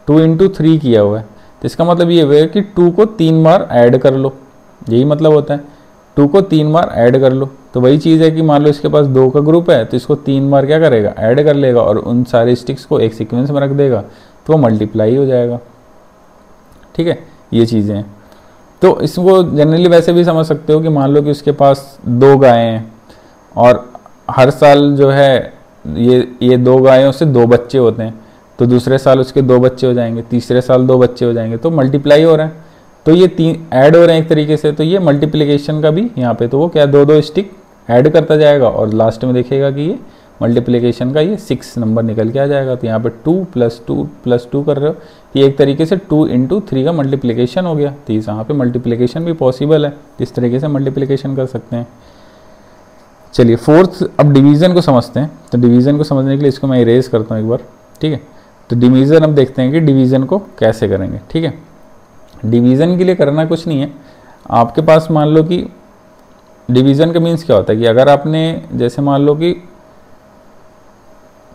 2 इंटू 3 किया हुआ है तो इसका मतलब ये हुआ कि 2 को 3 बार ऐड कर लो, यही मतलब होता है। 2 को 3 बार ऐड कर लो। तो वही चीज़ है कि मान लो इसके पास 2 का ग्रुप है तो इसको 3 बार क्या करेगा? ऐड कर लेगा और उन सारे स्टिक्स को एक सीक्वेंस में रख देगा तो वो मल्टीप्लाई हो जाएगा, ठीक है। ये चीज़ें हैं। तो इसको जनरली वैसे भी समझ सकते हो कि मान लो कि उसके पास 2 गायें हैं और हर साल जो है ये 2 गायों से 2 बच्चे होते हैं, तो दूसरे साल उसके 2 बच्चे हो जाएंगे, तीसरे साल 2 बच्चे हो जाएंगे, तो मल्टीप्लाई हो रहा है। तो ये 3 ऐड हो रहे हैं एक तरीके से। तो ये मल्टीप्लिकेशन का भी यहाँ पे तो वो क्या 2-2 स्टिक ऐड करता जाएगा और लास्ट में देखेगा कि ये मल्टीप्लिकेशन का ये 6 नंबर निकल के आ जाएगा। तो यहाँ पे 2 + 2 + 2 कर रहे हो, ये एक तरीके से 2 इंटू 3 का मल्टीप्लिकेशन हो गया। तो यहाँ पे मल्टीप्लिकेशन भी पॉसिबल है, इस तरीके से मल्टीप्लिकेशन कर सकते हैं। चलिए फोर्थ, अब डिवीज़न को समझते हैं। तो डिवीज़न को समझने के लिए इसको मैं इरेज करता हूँ एक बार, ठीक है। तो डिवीज़न अब देखते हैं कि डिवीज़न को कैसे करेंगे, ठीक है। डिवीज़न के लिए करना कुछ नहीं है। आपके पास मान लो कि डिवीज़न का मीन्स क्या होता है कि अगर आपने जैसे मान लो कि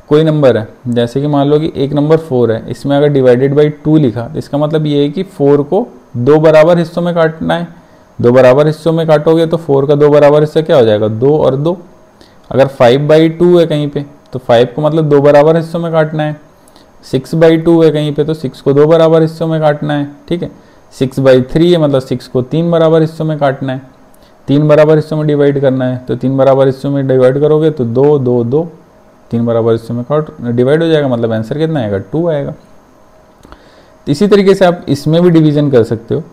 कोई नंबर है, जैसे कि मान लो कि एक नंबर 4 है, इसमें अगर डिवाइडेड बाई 2 लिखा तो इसका मतलब ये है कि 4 को 2 बराबर हिस्सों में काटना है। 2 बराबर हिस्सों में काटोगे तो 4 का 2 बराबर हिस्सा क्या हो जाएगा? 2 और 2। अगर 5/2 है कहीं पे तो 5 को मतलब 2 बराबर हिस्सों में काटना है। 6/2 है कहीं पे तो 6 को 2 बराबर हिस्सों में काटना है, ठीक है। 6/3 है मतलब 6 को 3 बराबर हिस्सों में काटना है, 3 बराबर हिस्सों में डिवाइड करना है। तो 3 बराबर हिस्सों में डिवाइड करोगे तो 2, 2, 2, 3 बराबर हिस्सों में डिवाइड हो जाएगा, मतलब आंसर कितना आएगा? 2 आएगा। इसी तरीके से आप इसमें भी डिवीज़न कर सकते हो।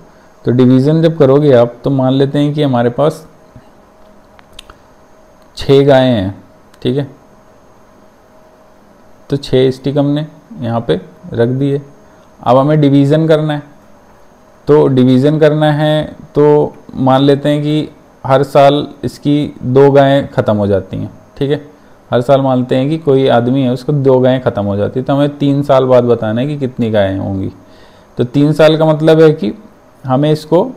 तो डिवीज़न जब करोगे आप तो मान लेते हैं कि हमारे पास 6 गायें हैं, ठीक है, तो 6 स्टिक हमने यहाँ पे रख दिए। अब हमें डिवीज़न करना है, तो डिवीज़न करना है तो मान लेते हैं कि हर साल इसकी 2 गायें ख़त्म हो जाती हैं, ठीक है, हर साल मानते हैं कि कोई आदमी है उसको 2 गायें ख़त्म हो जाती है, तो हमें 3 साल बाद बताना है कि कितनी गायें होंगी। तो 3 साल का मतलब है कि हमें इसको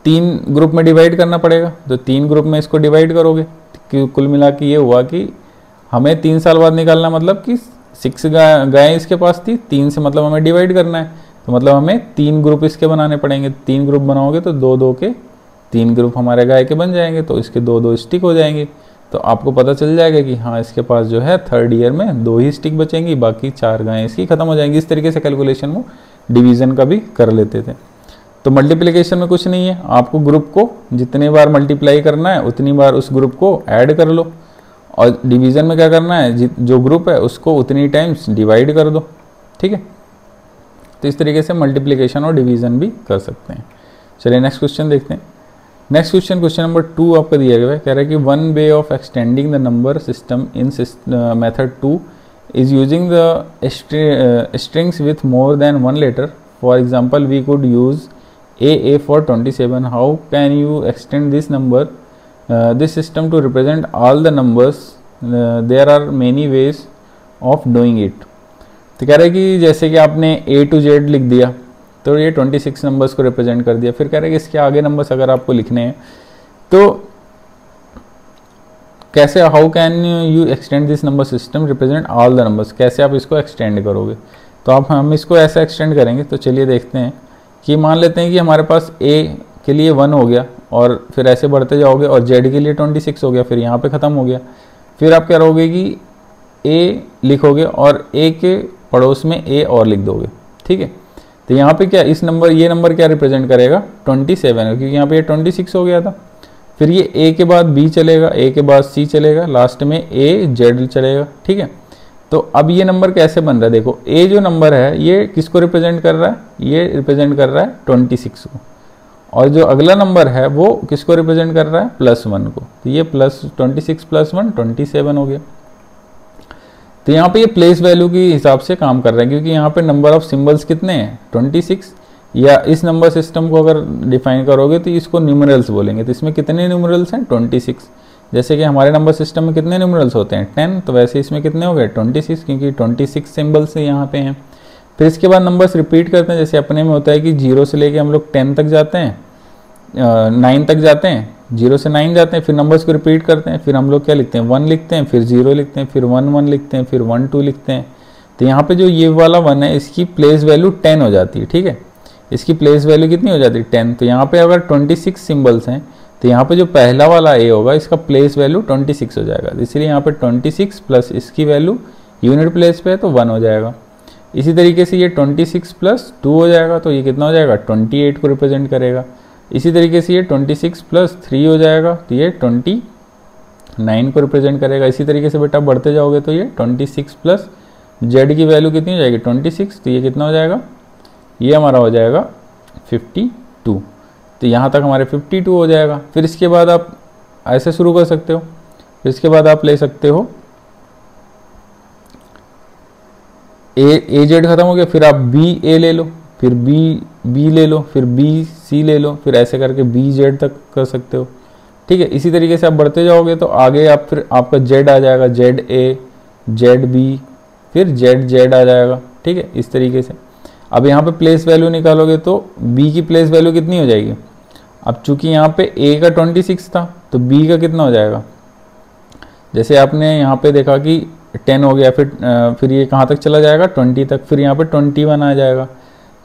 3 ग्रुप में डिवाइड करना पड़ेगा। तो 3 ग्रुप में इसको डिवाइड करोगे कि कुल मिला के ये हुआ कि हमें 3 साल बाद निकालना, मतलब कि 6 गायें इसके पास थी, 3 से मतलब हमें डिवाइड करना है, तो मतलब हमें 3 ग्रुप इसके बनाने पड़ेंगे। 3 ग्रुप बनाओगे तो 2-2 के 3 ग्रुप हमारे गाय के बन जाएंगे, तो इसके 2-2 स्टिक हो जाएंगे। तो आपको पता चल जाएगा कि हाँ इसके पास जो है 3rd ईयर में 2 ही स्टिक बचेंगी, बाकी 4 गायें इसकी खत्म हो जाएंगी। इस तरीके से कैलकुलेशन वो डिवीज़न का भी कर लेते थे। तो मल्टीप्लिकेशन में कुछ नहीं है, आपको ग्रुप को जितने बार मल्टीप्लाई करना है उतनी बार उस ग्रुप को ऐड कर लो, और डिवीज़न में क्या करना है, जो ग्रुप है उसको उतनी टाइम्स डिवाइड कर दो, ठीक है। तो इस तरीके से मल्टीप्लिकेशन और डिवीज़न भी कर सकते हैं। चलिए नेक्स्ट क्वेश्चन देखते हैं। नेक्स्ट क्वेश्चन, क्वेश्चन नंबर 2 आपका दिया गया है, कह रहा है कि one way of extending the number system in method 2 is using the strings with more than 1 letter. For example we could use AA for 27. How can you extend this number, this system to represent all the numbers? There are many ways of doing it. तो कह रहा है कि जैसे कि आपने A to Z लिख दिया तो ये 26 नंबर्स को रिप्रेजेंट कर दिया। फिर कह रहा है कि इसके आगे नंबर्स अगर आपको लिखने हैं तो कैसे, how can you extend this number system represent all the numbers, कैसे आप इसको एक्सटेंड करोगे। तो आप हम इसको ऐसा एक्सटेंड करेंगे। तो चलिए देखते हैं कि मान लेते हैं कि हमारे पास A के लिए 1 हो गया, और फिर ऐसे बढ़ते जाओगे और Z के लिए 26 हो गया, फिर यहाँ पे ख़त्म हो गया। फिर आप क्या करोगे कि A लिखोगे और A के पड़ोस में A और लिख दोगे, ठीक है। तो यहाँ पे क्या इस नंबर, ये नंबर क्या रिप्रेजेंट करेगा, 27 है, क्योंकि यहाँ पे ये 26 हो गया था। फिर ये A के बाद B चलेगा, A के बाद C चलेगा, लास्ट में A Z चलेगा, ठीक है। तो अब ये नंबर कैसे बन रहा है, देखो A जो नंबर है ये किसको रिप्रेजेंट कर रहा है, ये रिप्रेजेंट कर रहा है 26 को, और जो अगला नंबर है वो किसको रिप्रेजेंट कर रहा है, +1 को। तो ये +26 + 1 27 हो गया। तो यहाँ पे ये प्लेस वैल्यू के हिसाब से काम कर रहा है, क्योंकि यहाँ पे नंबर ऑफ सिंबल्स कितने हैं 26, या इस नंबर सिस्टम को अगर डिफाइन करोगे तो इसको न्यूमरल्स बोलेंगे। तो इसमें कितने न्यूमरल्स हैं 26, जैसे कि हमारे नंबर सिस्टम में कितने न्यूमरल्स होते हैं 10, तो वैसे इसमें कितने हो गए 26, क्योंकि 26 सिंबल्स यहाँ पे हैं। फिर इसके बाद नंबर्स रिपीट करते हैं, जैसे अपने में होता है कि 0 से लेके हम लोग 10 तक जाते हैं, 9 तक जाते हैं, 0 से 9 जाते हैं, फिर नंबर्स को रिपीट करते हैं। फिर हम लोग क्या लिखते हैं 1 लिखते हैं, फिर 0 लिखते हैं, फिर 1 1 लिखते हैं, फिर 1 2 लिखते हैं। तो यहाँ पे जो ये वाला 1 है इसकी प्लेस वैल्यू 10 हो जाती है, ठीक है, इसकी प्लेस वैल्यू कितनी हो जाती है 10। तो यहाँ पे अगर 26 सिंबल्स हैं तो यहाँ पे जो पहला वाला A होगा इसका प्लेस वैल्यू 26 हो जाएगा, इसलिए यहाँ पे 26 प्लस इसकी वैल्यू यूनिट प्लेस पे है तो 1 हो जाएगा। इसी तरीके से ये 26 + 2 हो जाएगा, तो ये कितना हो जाएगा 28 को रिप्रेजेंट करेगा। इसी तरीके से ये 26 + 3 हो जाएगा, तो ये 29 को रिप्रेजेंट करेगा। इसी तरीके से बेटा बढ़ते जाओगे तो ये 26 प्लस Z की वैल्यू कितनी हो जाएगी 26, तो ये कितना हो जाएगा, ये हमारा हो जाएगा 52। तो यहाँ तक हमारे 52 हो जाएगा। फिर इसके बाद आप ऐसे शुरू कर सकते हो, फिर इसके बाद आप ले सकते हो AZ खत्म हो गया, फिर आप BA ले लो, फिर B ले लो, फिर BC ले लो, फिर ऐसे करके BZ तक कर सकते हो, ठीक है। इसी तरीके से आप बढ़ते जाओगे तो आगे आप फिर आपका Z आ जाएगा, ZA, ZB, फिर ZZ आ जाएगा, ठीक है। इस तरीके से अब यहाँ पे प्लेस वैल्यू निकालोगे तो B की प्लेस वैल्यू कितनी हो जाएगी। अब चूंकि यहाँ पे A का 26 था तो B का कितना हो जाएगा, जैसे आपने यहाँ पे देखा कि 10 हो गया, फिर ये कहाँ तक चला जाएगा 20 तक, फिर यहाँ पे 21 आ जाएगा।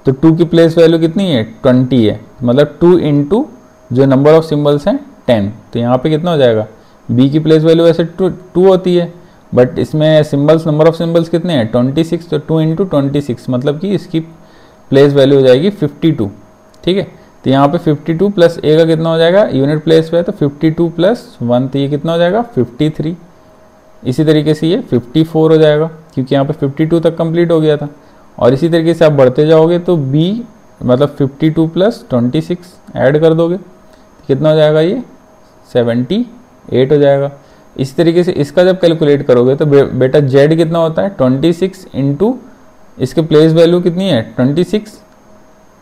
तो 2 की प्लेस वैल्यू कितनी है 20 है, मतलब 2 इंटू जो नंबर ऑफ सिम्बल्स हैं 10, तो यहाँ पे कितना हो जाएगा B की प्लेस वैल्यू वैसे 2 होती है, बट इसमें सिंबल्स नंबर ऑफ सिंबल्स कितने हैं 26, तो 2 इंटू 26 मतलब कि इसकी प्लेस वैल्यू हो जाएगी 52, ठीक है। तो यहाँ पे 52 प्लस A का कितना हो जाएगा, यूनिट प्लेस पे है तो 52 + 1, तो ये कितना हो जाएगा 53। इसी तरीके से ये 54 हो जाएगा, क्योंकि यहाँ पे 52 तक कंप्लीट हो गया था। और इसी तरीके से आप बढ़ते जाओगे तो B मतलब 52 + 26 ऐड कर दोगे, कितना हो जाएगा ये 72 8 हो जाएगा। इस तरीके से इसका जब कैलकुलेट करोगे तो बेटा z कितना होता है 26 इंटू इसके प्लेस वैल्यू कितनी है 26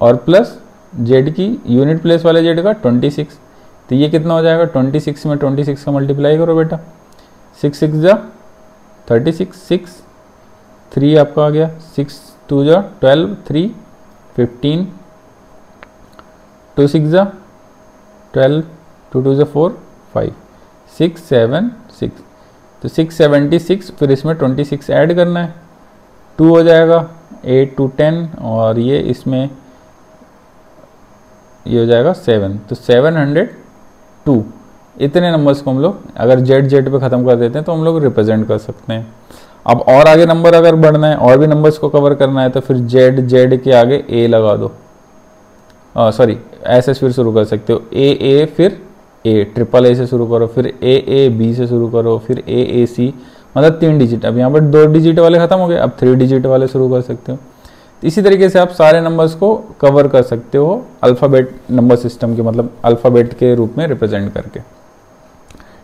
और प्लस z की यूनिट प्लेस वाले z का 26, तो ये कितना हो जाएगा 26 में 26 का मल्टीप्लाई करो बेटा, 6 6 जा 36, 6 3 आपका आ गया, 6 2 जा 12, 3 15, 2 6 जा 12, 2 2 जा 4 5, 6 7 6, तो 676, फिर इसमें 26 ऐड करना है, 2 हो जाएगा, 8 2 10 और ये इसमें ये हो जाएगा 7, तो 702। इतने नंबर्स को हम लोग अगर जेड जेड पे ख़त्म कर देते हैं तो हम लोग रिप्रेजेंट कर सकते हैं। अब और आगे नंबर अगर बढ़ना है और भी नंबर्स को कवर करना है तो फिर जेड जेड के आगे ए लगा दो, सॉरी ऐसे फिर शुरू कर सकते हो, ए फिर ए, ट्रिपल ए से शुरू करो, फिर ए बी से शुरू करो, फिर ए सी, मतलब 3 डिजिट। अब यहाँ पर 2 डिजिट वाले ख़त्म हो गए, अब 3 डिजिट वाले शुरू कर सकते हो। इसी तरीके से आप सारे नंबर्स को कवर कर सकते हो अल्फ़ाबेट नंबर सिस्टम के, मतलब अल्फ़ाबेट के रूप में रिप्रेजेंट करके।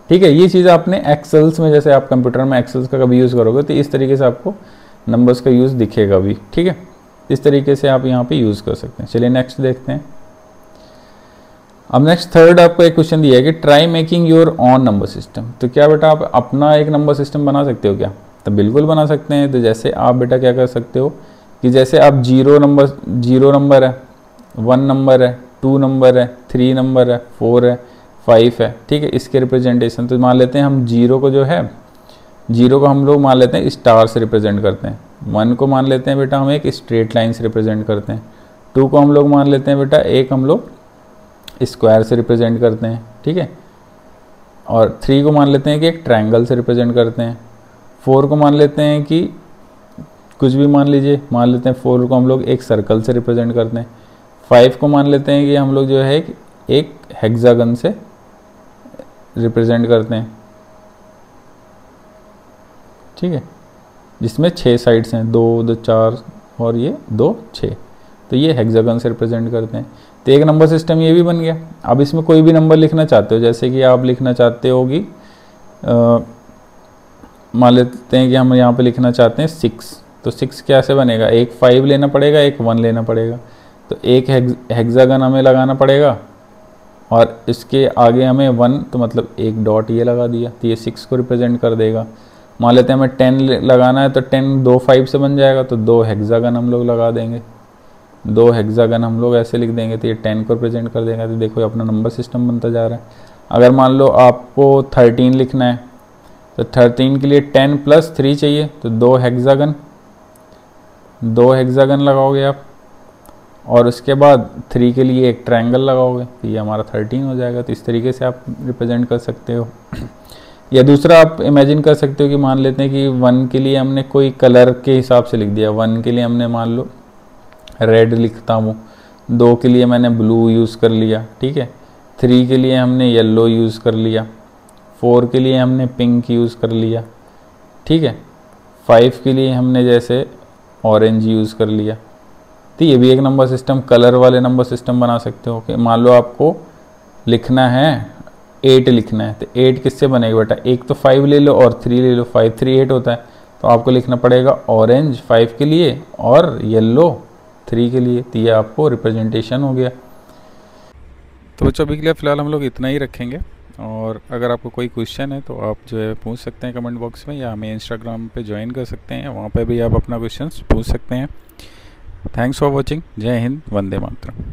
ठीक है, ये चीज़ आपने एक्सेल्स में, जैसे आप कंप्यूटर में एक्सेल्स का कभी यूज़ करोगे तो इस तरीके से आपको नंबर्स का यूज़ दिखेगा भी। ठीक है, इस तरीके से आप यहाँ पे यूज़ कर सकते हैं। चलिए नेक्स्ट देखते हैं। अब नेक्स्ट थर्ड आपको एक क्वेश्चन दिया है कि try making your on number system. तो क्या बेटा आप अपना एक नंबर सिस्टम बना सकते हो क्या? तो बिल्कुल बना सकते हैं। तो जैसे आप बेटा क्या कर सकते हो कि जैसे आप 0 नंबर है, 1 नंबर है, 2 नंबर है, 3 नंबर है, 4 है, 5 है। ठीक है, इसके रिप्रेजेंटेशन तो मान लेते हैं हम 0 को जो है 0 को हम लोग मान लेते हैं स्टार से रिप्रेजेंट करते हैं, 1 को मान लेते हैं बेटा हम एक स्ट्रेट लाइन से रिप्रेजेंट करते हैं, 2 को हम लोग मान लेते हैं बेटा एक हम लोग स्क्वायर से रिप्रेजेंट करते हैं। ठीक है, और 3 को मान लेते हैं कि एक ट्रायंगल से रिप्रेजेंट करते हैं, 4 को मान लेते हैं कि कुछ भी मान लीजिए, मान लेते हैं 4 को हम लोग एक सर्कल से रिप्रेजेंट करते हैं, 5 को मान लेते हैं कि हम लोग जो है एक हेक्सागन से रिप्रेजेंट करते हैं। ठीक है, जिसमें 6 साइड्स हैं, 2 2 4 और ये 2 6, तो ये हेक्सागन से रिप्रेजेंट करते हैं। तो एक नंबर सिस्टम ये भी बन गया। अब इसमें कोई भी नंबर लिखना चाहते हो, जैसे कि आप लिखना चाहते हो कि मान लेते हैं कि हम यहाँ पे लिखना चाहते हैं 6, तो 6 कैसे बनेगा, एक 5 लेना पड़ेगा, एक 1 लेना पड़ेगा, तो एक हेक्सागन हमें लगाना पड़ेगा और इसके आगे हमें 1, तो मतलब एक डॉट ये लगा दिया, तो ये 6 को रिप्रेजेंट कर देगा। मान लेते हैं हमें 10 लगाना है, तो 10 2 5 से बन जाएगा, तो 2 हेक्सागन हम लोग लगा देंगे, 2 हेक्सागन हम लोग ऐसे लिख देंगे, तो ये 10 को रिप्रेजेंट कर देगा। तो देखो अपना नंबर सिस्टम बनता जा रहा है। अगर मान लो आपको 13 लिखना है, तो 13 के लिए 10 + 3 चाहिए, तो 2 हेक्सागन लगाओगे आप, और उसके बाद 3 के लिए एक ट्रायंगल लगाओगे, तो ये हमारा 13 हो जाएगा। तो इस तरीके से आप रिप्रेजेंट कर सकते हो। या दूसरा आप इमेजिन कर सकते हो कि मान लेते हैं कि 1 के लिए हमने कोई कलर के हिसाब से लिख दिया, 1 के लिए हमने मान लो रेड लिखता हूँ, 2 के लिए मैंने ब्लू यूज़ कर लिया। ठीक है, 3 के लिए हमने येलो यूज़ कर लिया, 4 के लिए हमने पिंक यूज़ कर लिया। ठीक है, 5 के लिए हमने जैसे ऑरेंज यूज़ कर लिया। तो ये भी एक नंबर सिस्टम, कलर वाले नंबर सिस्टम बना सकते हो कि मान लो आपको लिखना है 8 लिखना है, तो 8 किससे बनेगा बेटा, एक तो 5 ले लो और 3 ले लो, 5 3 8 होता है, तो आपको लिखना पड़ेगा ऑरेंज 5 के लिए और येलो 3 के लिए। तो ये आपको रिप्रेजेंटेशन हो गया। तो बच्चों अभी के लिए फ़िलहाल हम लोग इतना ही रखेंगे, और अगर आपको कोई क्वेश्चन है तो आप जो है पूछ सकते हैं कमेंट बॉक्स में, या हमें इंस्टाग्राम पे ज्वाइन कर सकते हैं, वहाँ पे भी आप अपना क्वेश्चन पूछ सकते हैं। Thanks for watching. जय हिंद, वंदे मातरम।